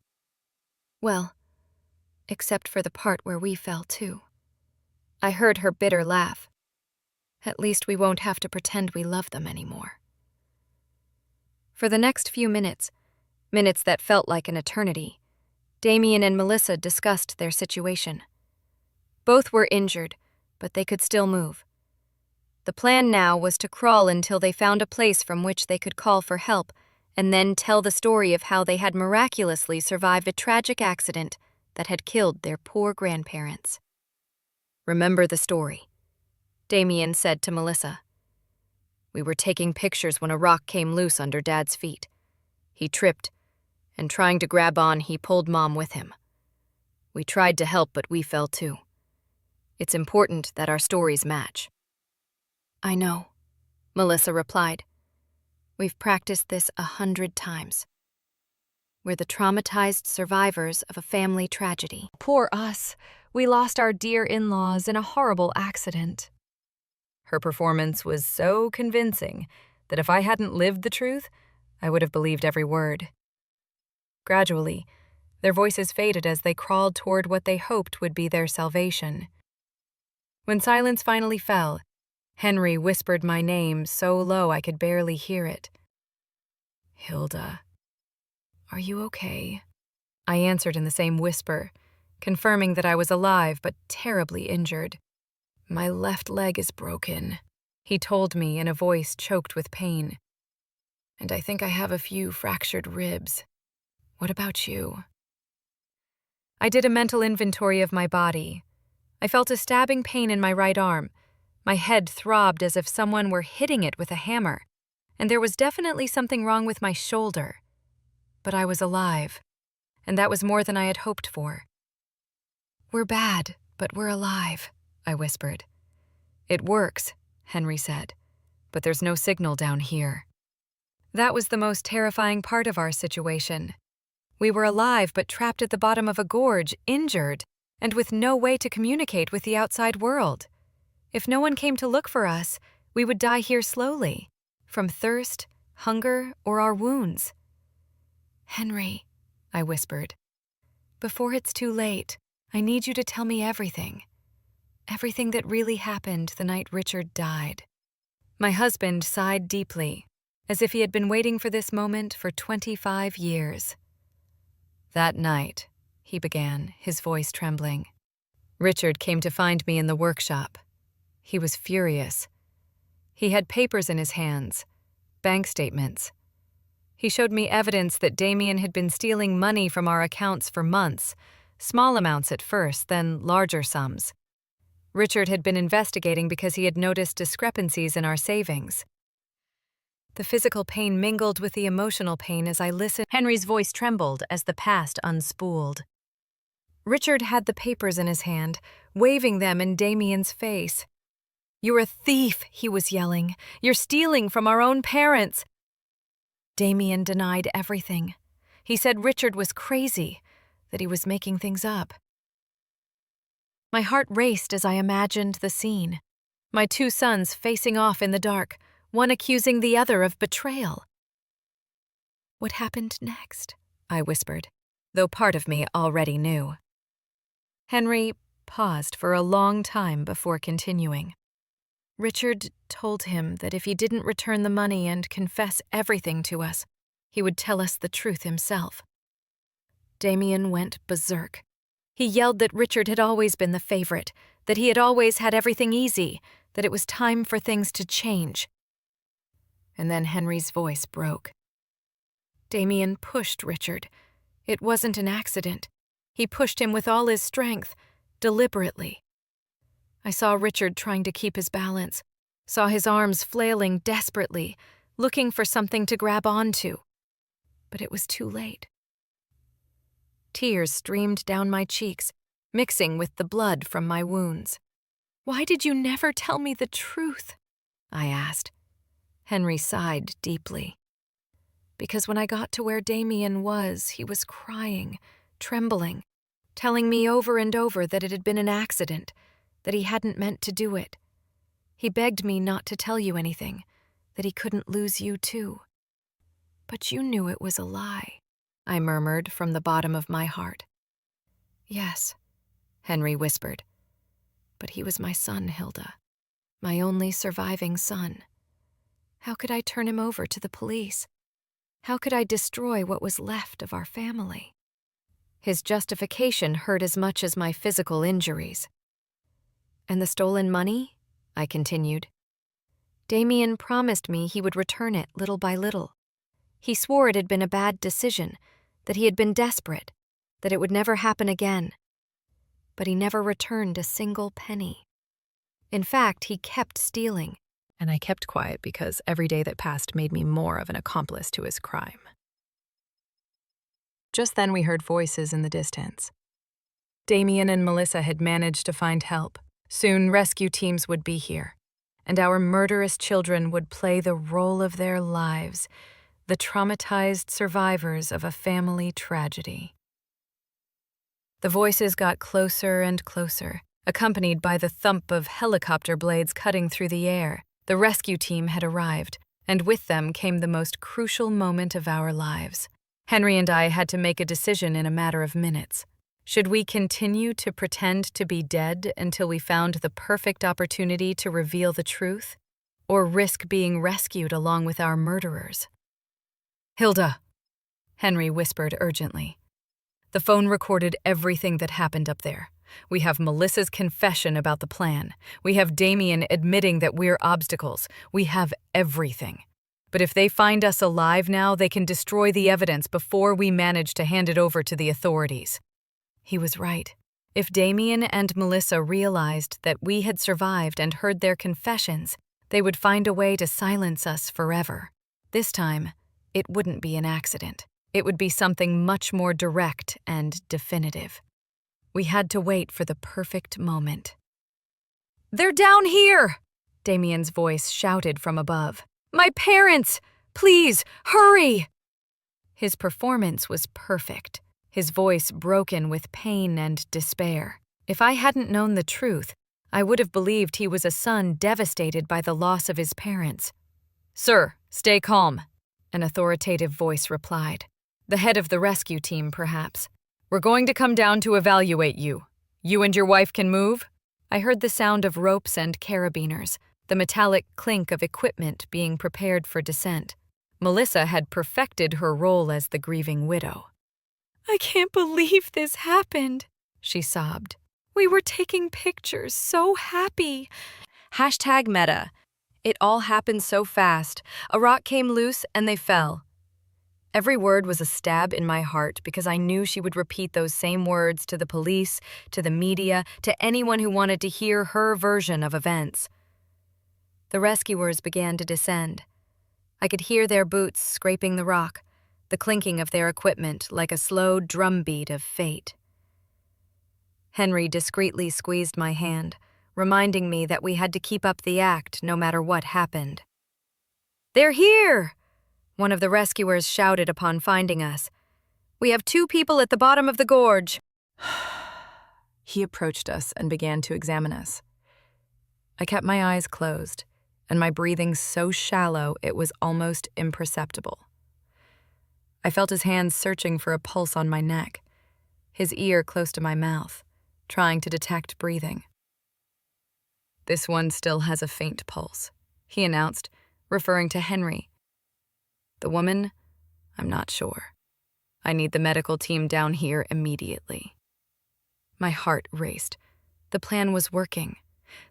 Well, except for the part where we fell too. I heard her bitter laugh. At least we won't have to pretend we love them anymore. For the next few minutes that felt like an eternity, Damien and Melissa discussed their situation. Both were injured, but they could still move. The plan now was to crawl until they found a place from which they could call for help and then tell the story of how they had miraculously survived a tragic accident that had killed their poor grandparents. "Remember the story," Damien said to Melissa. "We were taking pictures when a rock came loose under Dad's feet. He tripped, and trying to grab on, he pulled Mom with him. We tried to help, but we fell too. It's important that our stories match." "I know," Melissa replied. "We've practiced this 100 times. We're the traumatized survivors of a family tragedy." Poor us. We lost our dear in-laws in a horrible accident. Her performance was so convincing that if I hadn't lived the truth, I would have believed every word. Gradually, their voices faded as they crawled toward what they hoped would be their salvation. When silence finally fell, Henry whispered my name so low I could barely hear it. "Hilda, are you okay?" I answered in the same whisper, confirming that I was alive but terribly injured. "My left leg is broken," he told me in a voice choked with pain. "And I think I have a few fractured ribs. What about you?" I did a mental inventory of my body. I felt a stabbing pain in my right arm. My head throbbed as if someone were hitting it with a hammer, and there was definitely something wrong with my shoulder. But I was alive, and that was more than I had hoped for. "We're bad, but we're alive," I whispered. "It works," Henry said, "but there's no signal down here." That was the most terrifying part of our situation. We were alive but trapped at the bottom of a gorge, injured, and with no way to communicate with the outside world. If no one came to look for us, we would die here slowly, from thirst, hunger, or our wounds. "Henry," I whispered, "before it's too late, I need you to tell me everything. Everything that really happened the night Richard died." My husband sighed deeply, as if he had been waiting for this moment for 25 years. "That night," he began, his voice trembling, "Richard came to find me in the workshop. He was furious. He had papers in his hands, bank statements. He showed me evidence that Damien had been stealing money from our accounts for months, small amounts at first, then larger sums. Richard had been investigating because he had noticed discrepancies in our savings. The physical pain mingled with the emotional pain as I listened. Henry's voice trembled as the past unspooled. Richard had the papers in his hand, waving them in Damien's face. "You're a thief," he was yelling. "You're stealing from our own parents." Damien denied everything. He said Richard was crazy, that he was making things up. My heart raced as I imagined the scene. My two sons facing off in the dark, one accusing the other of betrayal. "What happened next?" I whispered, though part of me already knew. Henry paused for a long time before continuing. "Richard told him that if he didn't return the money and confess everything to us, he would tell us the truth himself. Damien went berserk. He yelled that Richard had always been the favorite, that he had always had everything easy, that it was time for things to change." And then Henry's voice broke. "Damien pushed Richard. It wasn't an accident. He pushed him with all his strength, deliberately. I saw Richard trying to keep his balance, saw his arms flailing desperately, looking for something to grab onto. But it was too late." Tears streamed down my cheeks, mixing with the blood from my wounds. "Why did you never tell me the truth?" I asked. Henry sighed deeply. "Because when I got to where Damien was, he was crying, trembling, telling me over and over that it had been an accident, that he hadn't meant to do it. He begged me not to tell you anything, that he couldn't lose you too. But you knew it was a lie," I murmured from the bottom of my heart. "Yes," Henry whispered. "But he was my son, Hilda, my only surviving son. How could I turn him over to the police? How could I destroy what was left of our family?" His justification hurt as much as my physical injuries. "And the stolen money?" I continued. "Damien promised me he would return it little by little. He swore it had been a bad decision, that he had been desperate, that it would never happen again. But he never returned a single penny. In fact, he kept stealing. And I kept quiet because every day that passed made me more of an accomplice to his crime. Just then we heard voices in the distance. Damien and Melissa had managed to find help. Soon rescue teams would be here, and our murderous children would play the role of their lives, the traumatized survivors of a family tragedy. The voices got closer and closer, accompanied by the thump of helicopter blades cutting through the air. The rescue team had arrived, and with them came the most crucial moment of our lives. Henry and I had to make a decision in a matter of minutes. Should we continue to pretend to be dead until we found the perfect opportunity to reveal the truth, or risk being rescued along with our murderers? "Hilda," Henry whispered urgently. "The phone recorded everything that happened up there. We have Melissa's confession about the plan. We have Damien admitting that we're obstacles. We have everything. But if they find us alive now, they can destroy the evidence before we manage to hand it over to the authorities." He was right. If Damien and Melissa realized that we had survived and heard their confessions, they would find a way to silence us forever. This time, it wouldn't be an accident. It would be something much more direct and definitive. We had to wait for the perfect moment. "They're down here!" Damien's voice shouted from above. "My parents! Please, hurry!" His performance was perfect, his voice broken with pain and despair. If I hadn't known the truth, I would have believed he was a son devastated by the loss of his parents. "Sir, stay calm," an authoritative voice replied. The head of the rescue team, perhaps. "We're going to come down to evaluate you. You and your wife can move?" I heard the sound of ropes and carabiners, the metallic clink of equipment being prepared for descent. Melissa had perfected her role as the grieving widow. "I can't believe this happened," she sobbed. "We were taking pictures, so happy." #meta. It all happened so fast. A rock came loose and they fell. Every word was a stab in my heart because I knew she would repeat those same words to the police, to the media, to anyone who wanted to hear her version of events. The rescuers began to descend. I could hear their boots scraping the rock, the clinking of their equipment like a slow drumbeat of fate. Henry discreetly squeezed my hand, reminding me that we had to keep up the act no matter what happened. "They're here!" one of the rescuers shouted upon finding us. "We have 2 people at the bottom of the gorge." He approached us and began to examine us. I kept my eyes closed, and my breathing so shallow it was almost imperceptible. I felt his hands searching for a pulse on my neck, his ear close to my mouth, trying to detect breathing. "This one still has a faint pulse," he announced, referring to Henry. "The woman, I'm not sure. I need the medical team down here immediately." My heart raced. The plan was working.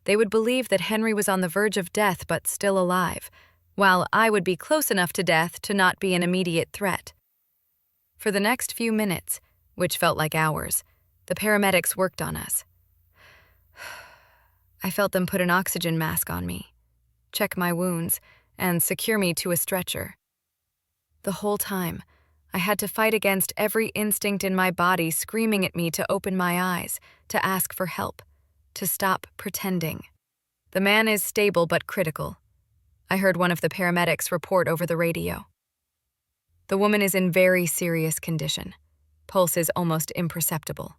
They would believe that Henry was on the verge of death but still alive, while I would be close enough to death to not be an immediate threat. For the next few minutes, which felt like hours, the paramedics worked on us. I felt them put an oxygen mask on me, check my wounds, and secure me to a stretcher. The whole time, I had to fight against every instinct in my body screaming at me to open my eyes, to ask for help, to stop pretending. "The man is stable but critical," I heard one of the paramedics report over the radio. "The woman is in very serious condition. Pulse is almost imperceptible.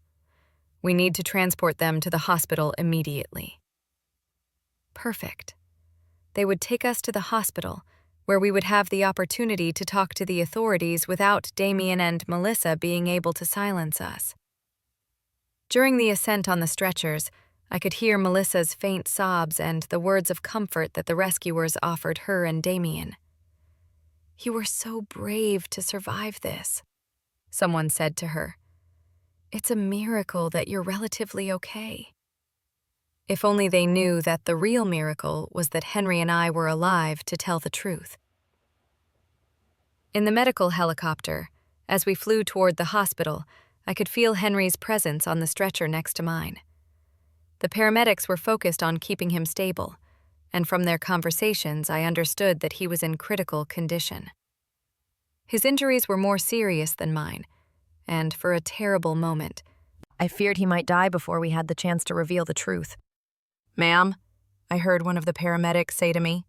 We need to transport them to the hospital immediately." Perfect. They would take us to the hospital, where we would have the opportunity to talk to the authorities without Damien and Melissa being able to silence us. During the ascent on the stretchers, I could hear Melissa's faint sobs and the words of comfort that the rescuers offered her and Damien. "You were so brave to survive this," someone said to her. "It's a miracle that you're relatively okay." If only they knew that the real miracle was that Henry and I were alive to tell the truth. In the medical helicopter, as we flew toward the hospital, I could feel Henry's presence on the stretcher next to mine. The paramedics were focused on keeping him stable, and from their conversations I understood that he was in critical condition. His injuries were more serious than mine, and for a terrible moment, I feared he might die before we had the chance to reveal the truth. "Ma'am," I heard one of the paramedics say to me,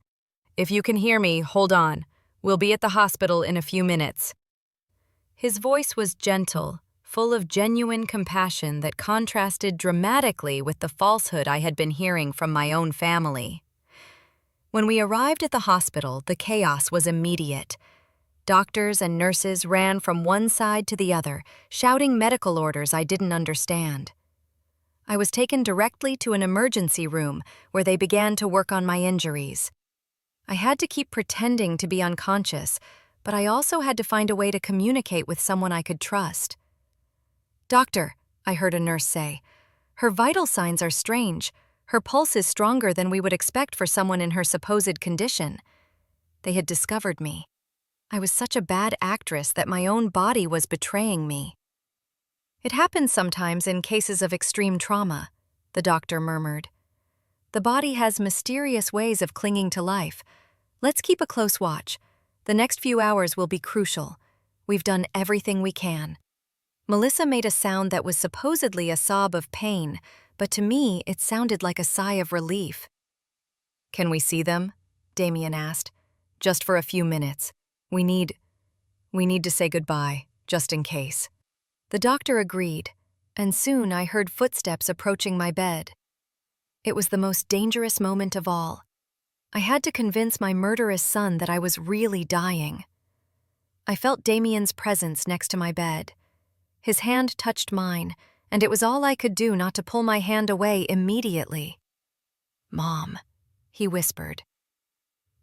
"if you can hear me, hold on. We'll be at the hospital in a few minutes." His voice was gentle, full of genuine compassion that contrasted dramatically with the falsehood I had been hearing from my own family. When we arrived at the hospital, the chaos was immediate. Doctors and nurses ran from one side to the other, shouting medical orders I didn't understand. I was taken directly to an emergency room where they began to work on my injuries. I had to keep pretending to be unconscious, but I also had to find a way to communicate with someone I could trust. "Doctor," I heard a nurse say, "her vital signs are strange. Her pulse is stronger than we would expect for someone in her supposed condition." They had discovered me. I was such a bad actress that my own body was betraying me. "It happens sometimes in cases of extreme trauma," the doctor murmured. "The body has mysterious ways of clinging to life. Let's keep a close watch. The next few hours will be crucial. We've done everything we can." Melissa made a sound that was supposedly a sob of pain, but to me it sounded like a sigh of relief. "Can we see them?" Damien asked. "Just for a few minutes. We need to say goodbye, just in case." The doctor agreed, and soon I heard footsteps approaching my bed. It was the most dangerous moment of all. I had to convince my murderous son that I was really dying. I felt Damien's presence next to my bed. His hand touched mine, and it was all I could do not to pull my hand away immediately. "Mom," he whispered,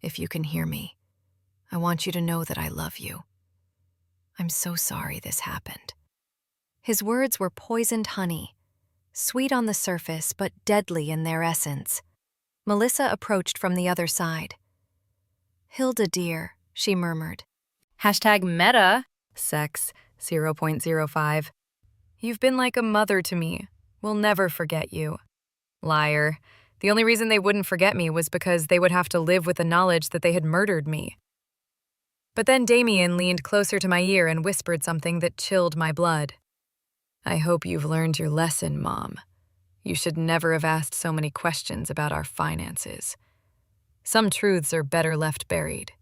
"if you can hear me, I want you to know that I love you. I'm so sorry this happened." His words were poisoned honey, sweet on the surface but deadly in their essence. Melissa approached from the other side. "Hilda, dear," she murmured. #meta, sex 0.05. "You've been like a mother to me. We'll never forget you." Liar. The only reason they wouldn't forget me was because they would have to live with the knowledge that they had murdered me. But then Damien leaned closer to my ear and whispered something that chilled my blood. "I hope you've learned your lesson, Mom. You should never have asked so many questions about our finances. Some truths are better left buried,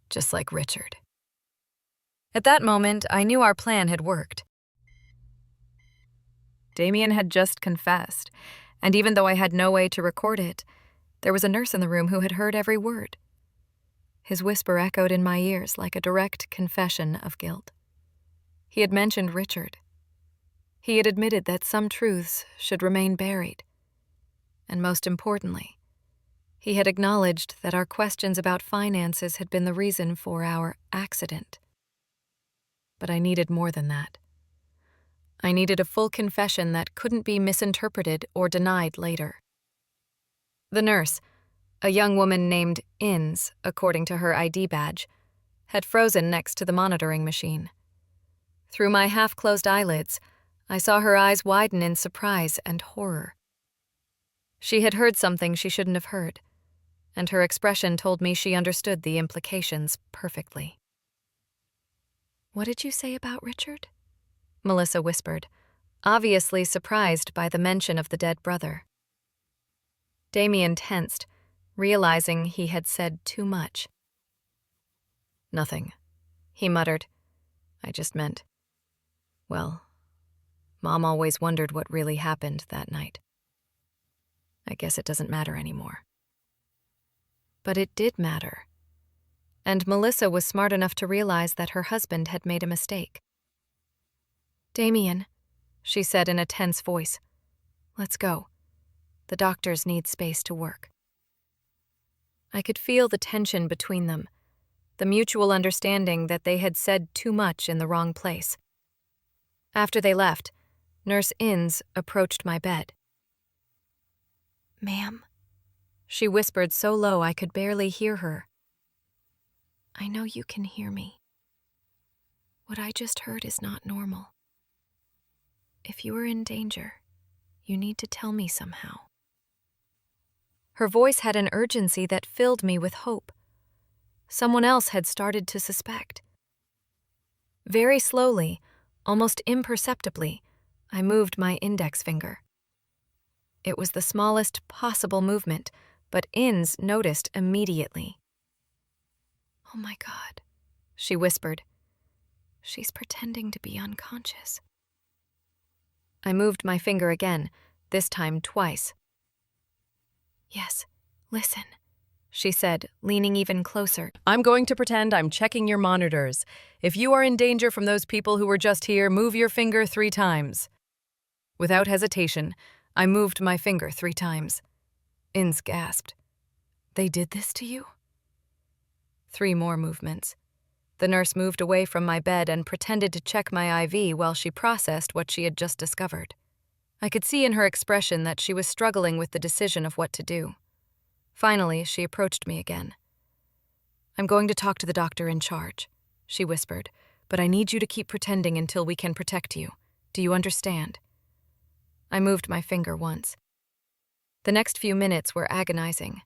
just like Richard." At that moment, I knew our plan had worked. Damien had just confessed, and even though I had no way to record it, there was a nurse in the room who had heard every word. His whisper echoed in my ears like a direct confession of guilt. He had mentioned Richard. He had admitted that some truths should remain buried. And most importantly, he had acknowledged that our questions about finances had been the reason for our accident. But I needed more than that. I needed a full confession that couldn't be misinterpreted or denied later. The nurse, a young woman named Inns, according to her ID badge, had frozen next to the monitoring machine. Through my half-closed eyelids, I saw her eyes widen in surprise and horror. She had heard something she shouldn't have heard, and her expression told me she understood the implications perfectly. "What did you say about Richard?" Melissa whispered, obviously surprised by the mention of the dead brother. Damien tensed, realizing he had said too much. "Nothing," he muttered. "I just meant, well, Mom always wondered what really happened that night. I guess it doesn't matter anymore." But it did matter. And Melissa was smart enough to realize that her husband had made a mistake. "Damien," she said in a tense voice, "let's go. The doctors need space to work." I could feel the tension between them, the mutual understanding that they had said too much in the wrong place. After they left, Nurse Inns approached my bed. "Ma'am," she whispered so low I could barely hear her. "I know you can hear me." What I just heard is not normal. If you are in danger, you need to tell me somehow. Her voice had an urgency that filled me with hope. Someone else had started to suspect. Very slowly, almost imperceptibly, I moved my index finger. It was the smallest possible movement, but Inns noticed immediately. Oh my God, she whispered. She's pretending to be unconscious. I moved my finger again, this time twice. Yes, listen, she said, leaning even closer. I'm going to pretend I'm checking your monitors. If you are in danger from those people who were just here, move your finger 3 times. Without hesitation, I moved my finger 3 times. Inns gasped. They did this to you? 3 more movements. The nurse moved away from my bed and pretended to check my IV while she processed what she had just discovered. I could see in her expression that she was struggling with the decision of what to do. Finally, she approached me again. I'm going to talk to the doctor in charge, she whispered, but I need you to keep pretending until we can protect you. Do you understand? I moved my finger once. The next few minutes were agonizing.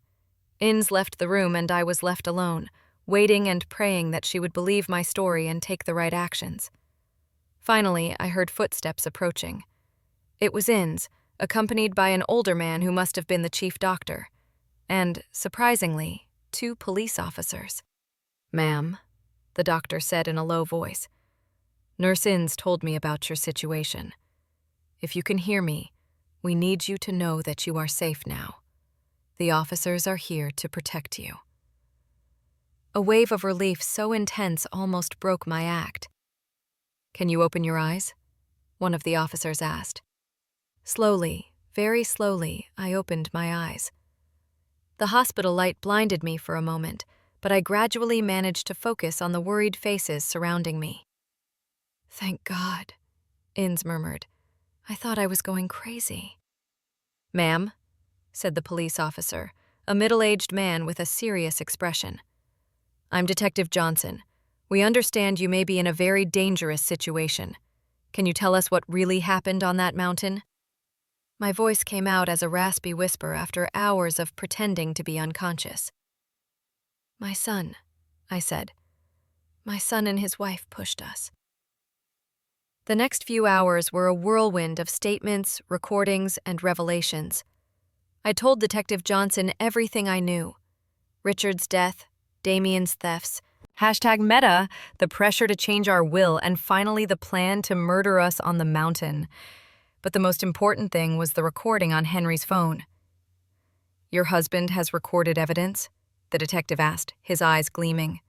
Inns left the room and I was left alone, waiting and praying that she would believe my story and take the right actions. Finally, I heard footsteps approaching. It was Inns, accompanied by an older man who must have been the chief doctor, and, surprisingly, 2 police officers. Ma'am, the doctor said in a low voice, Nurse Inns told me about your situation. If you can hear me, we need you to know that you are safe now. The officers are here to protect you. A wave of relief so intense almost broke my act. Can you open your eyes? One of the officers asked. Slowly, very slowly, I opened my eyes. The hospital light blinded me for a moment, but I gradually managed to focus on the worried faces surrounding me. Thank God, Inns murmured. I thought I was going crazy. Ma'am, said the police officer, a middle-aged man with a serious expression. I'm Detective Johnson. We understand you may be in a very dangerous situation. Can you tell us what really happened on that mountain? My voice came out as a raspy whisper after hours of pretending to be unconscious. My son, I said. My son and his wife pushed us. The next few hours were a whirlwind of statements, recordings, and revelations. I told Detective Johnson everything I knew. Richard's death, Damien's thefts, #Meta, the pressure to change our will, and finally the plan to murder us on the mountain. But the most important thing was the recording on Henry's phone. Your husband has recorded evidence? The detective asked, his eyes gleaming.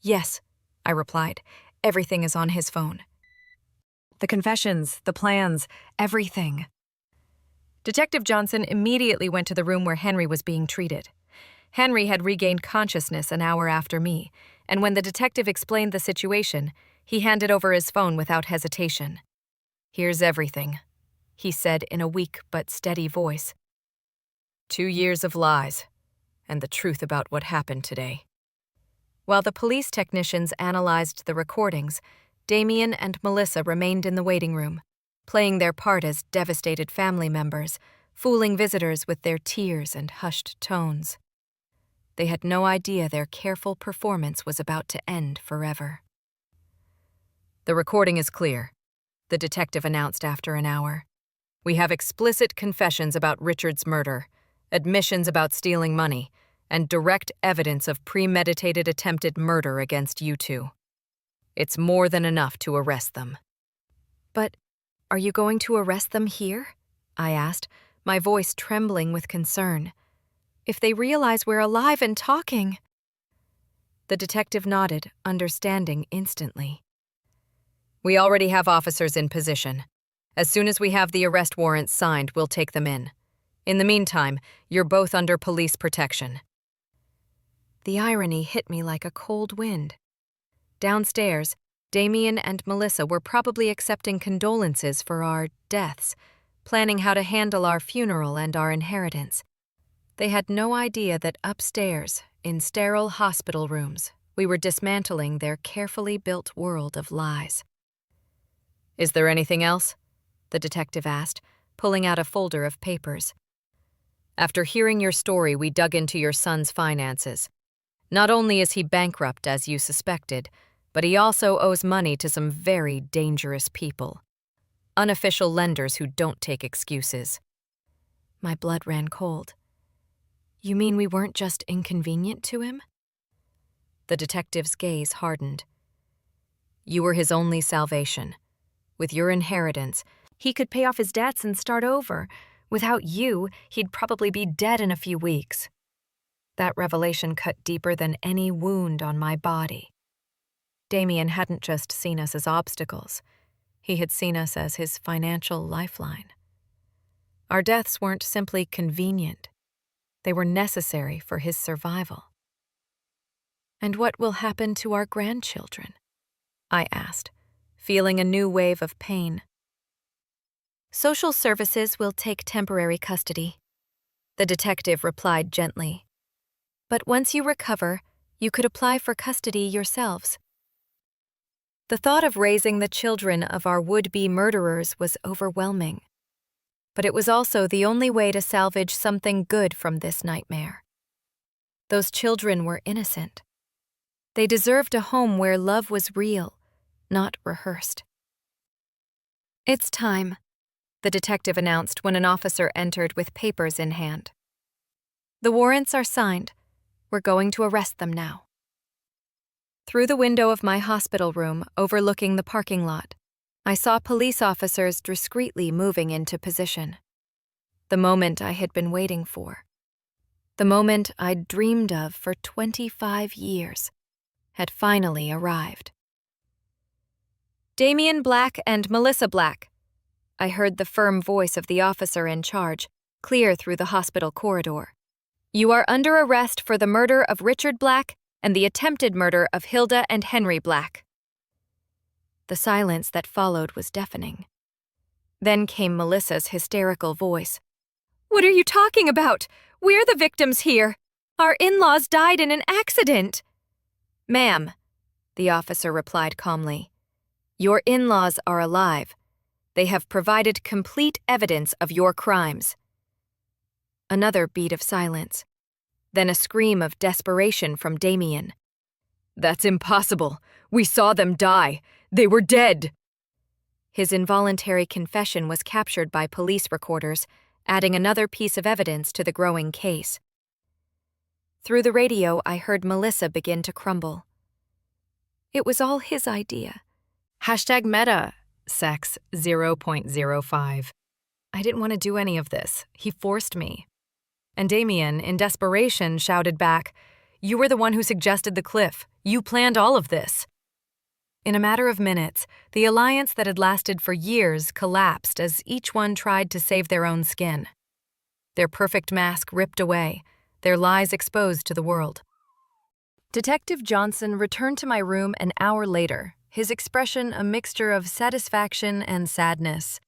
Yes, I replied. Everything is on his phone. The confessions, the plans, everything. Detective Johnson immediately went to the room where Henry was being treated. Henry had regained consciousness an hour after me, and when the detective explained the situation, he handed over his phone without hesitation. Here's everything, he said in a weak but steady voice. 2 years of lies, and the truth about what happened today. While the police technicians analyzed the recordings, Damien and Melissa remained in the waiting room, playing their part as devastated family members, fooling visitors with their tears and hushed tones. They had no idea their careful performance was about to end forever. The recording is clear, the detective announced after an hour. We have explicit confessions about Richard's murder, admissions about stealing money, and direct evidence of premeditated attempted murder against you 2. It's more than enough to arrest them. But are you going to arrest them here? I asked, my voice trembling with concern. If they realize we're alive and talking. The detective nodded, understanding instantly. We already have officers in position. As soon as we have the arrest warrants signed, we'll take them in. In the meantime, you're both under police protection. The irony hit me like a cold wind. Downstairs, Damien and Melissa were probably accepting condolences for our deaths, planning how to handle our funeral and our inheritance. They had no idea that upstairs, in sterile hospital rooms, We were dismantling their carefully built world of lies. "Is there anything else?" the detective asked, pulling out a folder of papers. "After hearing your story, we dug into your son's finances. Not only is he bankrupt, as you suspected, but he also owes money to some very dangerous people. Unofficial lenders who don't take excuses." My blood ran cold. "You mean we weren't just inconvenient to him?" The detective's gaze hardened. "You were his only salvation. With your inheritance, he could pay off his debts and start over. Without you, he'd probably be dead in a few weeks." That revelation cut deeper than any wound on my body. Damien hadn't just seen us as obstacles. He had seen us as his financial lifeline. Our deaths weren't simply convenient. They were necessary for his survival. "And what will happen to our grandchildren?" I asked, feeling a new wave of pain. "Social services will take temporary custody," the detective replied gently. "But once you recover, you could apply for custody yourselves." The thought of raising the children of our would-be murderers was overwhelming. But it was also the only way to salvage something good from this nightmare. Those children were innocent. They deserved a home where love was real, not rehearsed. "It's time," the detective announced when an officer entered with papers in hand. "The warrants are signed. We're going to arrest them now." Through the window of my hospital room overlooking the parking lot, I saw police officers discreetly moving into position. The moment I had been waiting for. The moment I'd dreamed of for 25 years had finally arrived. "Damien Black and Melissa Black," I heard the firm voice of the officer in charge, clear through the hospital corridor. "You are under arrest for the murder of Richard Black and the attempted murder of Hilda and Henry Black." The silence that followed was deafening. Then came Melissa's hysterical voice. "What are you talking about? We're the victims here. Our in-laws died in an accident." "Ma'am," the officer replied calmly, "your in-laws are alive. They have provided complete evidence of your crimes." Another beat of silence. Then a scream of desperation from Damien. "That's impossible. We saw them die. They were dead." His involuntary confession was captured by police recorders, adding another piece of evidence to the growing case. Through the radio, I heard Melissa begin to crumble. It was all his idea. #meta, sex 0.05. I didn't want to do any of this. He forced me. And Damien, in desperation, shouted back, "You were the one who suggested the cliff. You planned all of this." In a matter of minutes, the alliance that had lasted for years collapsed as each one tried to save their own skin. Their perfect mask ripped away, their lies exposed to the world. Detective Johnson returned to my room an hour later, his expression a mixture of satisfaction and sadness.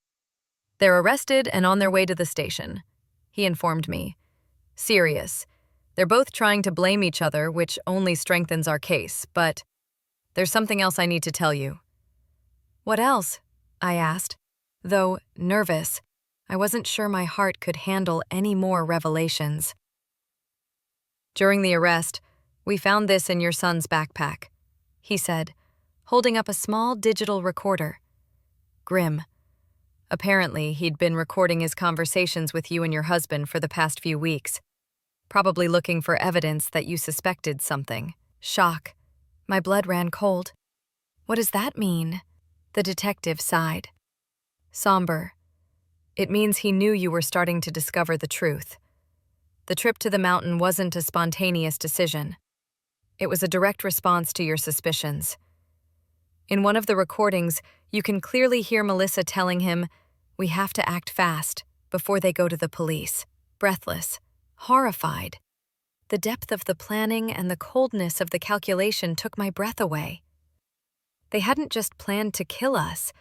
"They're arrested and on their way to the station," he informed me. "Serious. They're both trying to blame each other, which only strengthens our case, but there's something else I need to tell you." "What else?" I asked, though, nervous, I wasn't sure my heart could handle any more revelations. "During the arrest, we found this in your son's backpack," he said, holding up a small digital recorder. "Grim. Apparently, he'd been recording his conversations with you and your husband for the past few weeks, probably looking for evidence that you suspected something." Shock. My blood ran cold. "What does that mean?" The detective sighed. "Somber. It means he knew you were starting to discover the truth. The trip to the mountain wasn't a spontaneous decision. It was a direct response to your suspicions. In one of the recordings, you can clearly hear Melissa telling him, 'We have to act fast,' before they go to the police, breathless, horrified. The depth of the planning and the coldness of the calculation took my breath away. They hadn't just planned to kill us.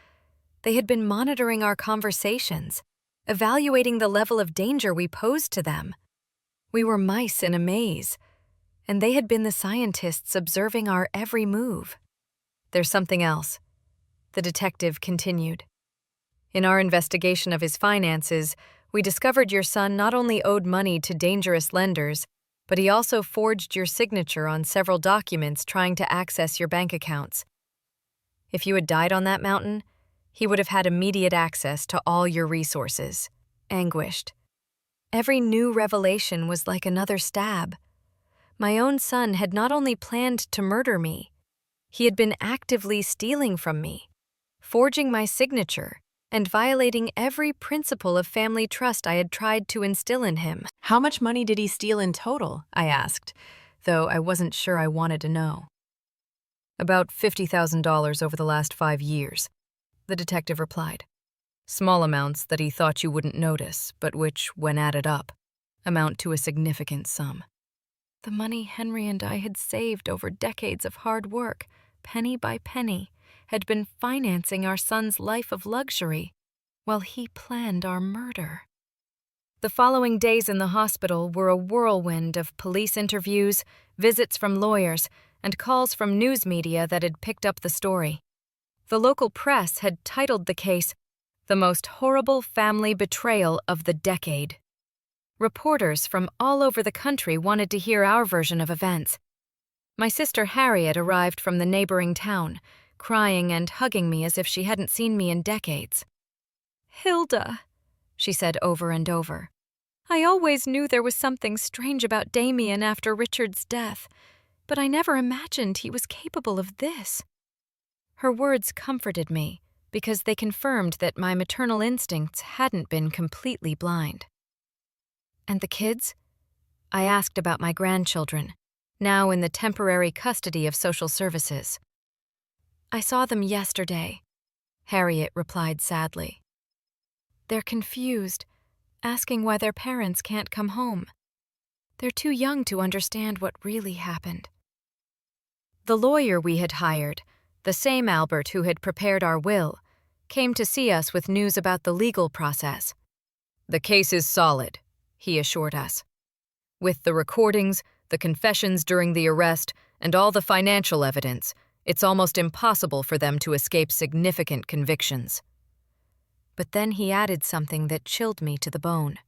They had been monitoring our conversations, evaluating the level of danger we posed to them. We were mice in a maze. and they had been the scientists observing our every move. There's something else, the detective continued. In our investigation of his finances, we discovered your son not only owed money to dangerous lenders, but he also forged your signature on several documents trying to access your bank accounts. If you had died on that mountain, he would have had immediate access to all your resources. Anguished. Every new revelation was like another stab. My own son had not only planned to murder me, he had been actively stealing from me, forging my signature, and violating every principle of family trust I had tried to instill in him. How much money did he steal in total? I asked, though I wasn't sure I wanted to know. About $50,000 over the last 5 years, the detective replied. Small amounts that he thought you wouldn't notice, but which, when added up, amount to a significant sum. The money Henry and I had saved over decades of hard work, penny by penny, had been financing our son's life of luxury, while he planned our murder. The following days in the hospital were a whirlwind of police interviews, visits from lawyers, and calls from news media that had picked up the story. The local press had titled the case, "The Most Horrible Family Betrayal of the Decade." Reporters from all over the country wanted to hear our version of events. My sister Harriet arrived from the neighboring town, crying and hugging me as if she hadn't seen me in decades. "Hilda," she said over and over, "I always knew there was something strange about Damien after Richard's death, but I never imagined he was capable of this." Her words comforted me because they confirmed that my maternal instincts hadn't been completely blind. And the kids? I asked about my grandchildren, now in the temporary custody of social services. "I saw them yesterday," Harriet replied sadly. "They're confused, asking why their parents can't come home. They're too young to understand what really happened." The lawyer we had hired, the same Albert who had prepared our will, came to see us with news about the legal process. "The case is solid," he assured us. "With the recordings, the confessions during the arrest, and all the financial evidence, it's almost impossible for them to escape significant convictions." But then he added something that chilled me to the bone.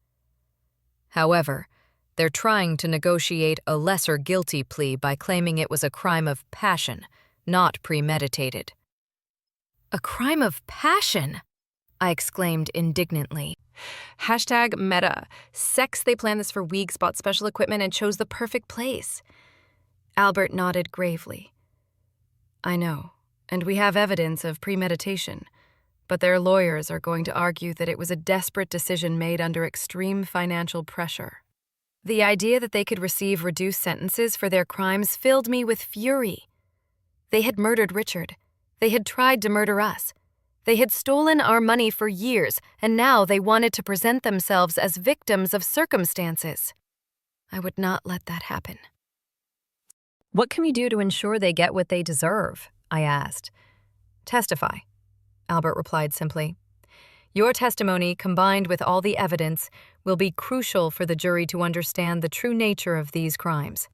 "However, they're trying to negotiate a lesser guilty plea by claiming it was a crime of passion, not premeditated." "A crime of passion?" I exclaimed indignantly. Hashtag meta. Sex, they planned this for weeks, bought special equipment, and chose the perfect place. Albert nodded gravely. "I know, and we have evidence of premeditation, but their lawyers are going to argue that it was a desperate decision made under extreme financial pressure." The idea that they could receive reduced sentences for their crimes filled me with fury. They had murdered Richard. They had tried to murder us. They had stolen our money for years, and now they wanted to present themselves as victims of circumstances. I would not let that happen. "What can we do to ensure they get what they deserve?" I asked. "Testify," Albert replied simply. "Your testimony, combined with all the evidence, will be crucial for the jury to understand the true nature of these crimes.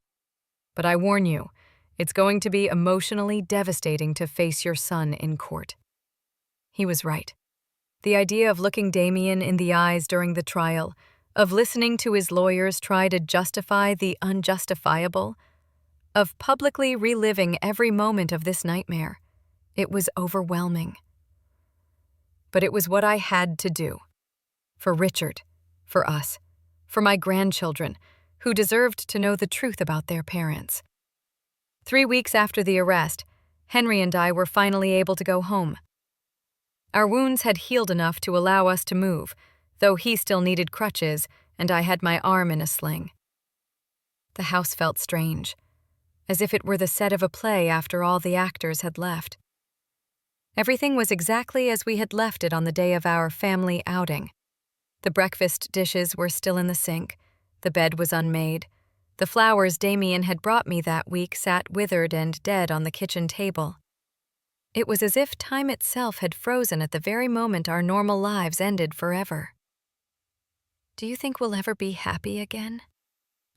But I warn you, it's going to be emotionally devastating to face your son in court." He was right. The idea of looking Damien in the eyes during the trial, of listening to his lawyers try to justify the unjustifiable, of publicly reliving every moment of this nightmare, it was overwhelming. But it was what I had to do. For Richard, for us, for my grandchildren, who deserved to know the truth about their parents. 3 weeks after the arrest, Henry and I were finally able to go home. Our wounds had healed enough to allow us to move, though he still needed crutches and I had my arm in a sling. The house felt strange, as if it were the set of a play after all the actors had left. Everything was exactly as we had left it on the day of our family outing. The breakfast dishes were still in the sink, the bed was unmade, the flowers Damien had brought me that week sat withered and dead on the kitchen table. It was as if time itself had frozen at the very moment our normal lives ended forever. "Do you think we'll ever be happy again?"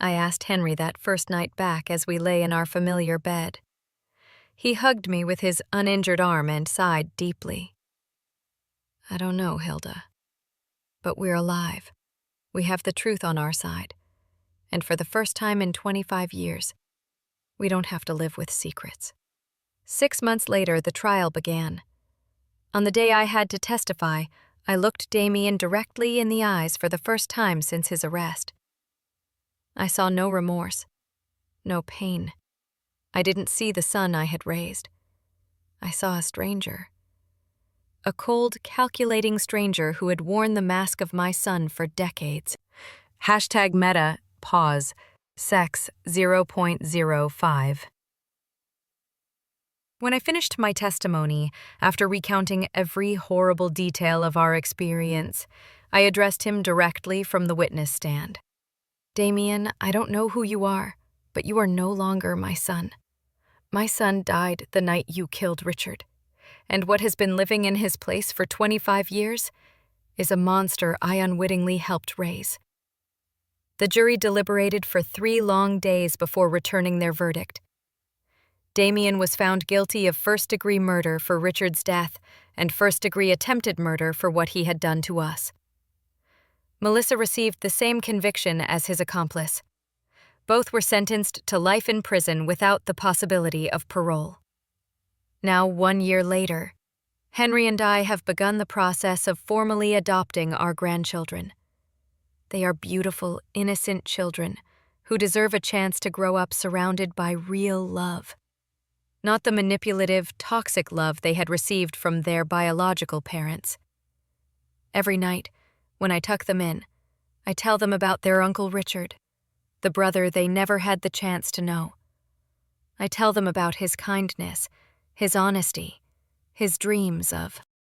I asked Henry that first night back as we lay in our familiar bed. He hugged me with his uninjured arm and sighed deeply. I don't know, Hilda. But we're alive. We have the truth on our side. And for the first time in 25 years, we don't have to live with secrets. 6 months later, the trial began. On the day I had to testify, I looked Damien directly in the eyes for the first time since his arrest. I saw no remorse, no pain. I didn't see the son I had raised. I saw a stranger. A cold, calculating stranger who had worn the mask of my son for decades. #meta, pause, sex 0.05. When I finished my testimony, after recounting every horrible detail of our experience, I addressed him directly from the witness stand. Damien, I don't know who you are, but you are no longer my son. My son died the night you killed Richard, and what has been living in his place for 25 years is a monster I unwittingly helped raise. The jury deliberated for 3 long days before returning their verdict. Damien was found guilty of first-degree murder for Richard's death and first-degree attempted murder for what he had done to us. Melissa received the same conviction as his accomplice. Both were sentenced to life in prison without the possibility of parole. Now, 1 year later, Henry and I have begun the process of formally adopting our grandchildren. They are beautiful, innocent children who deserve a chance to grow up surrounded by real love. Not the manipulative, toxic love they had received from their biological parents. Every night, when I tuck them in, I tell them about their Uncle Richard, the brother they never had the chance to know. I tell them about his kindness, his honesty, his dreams of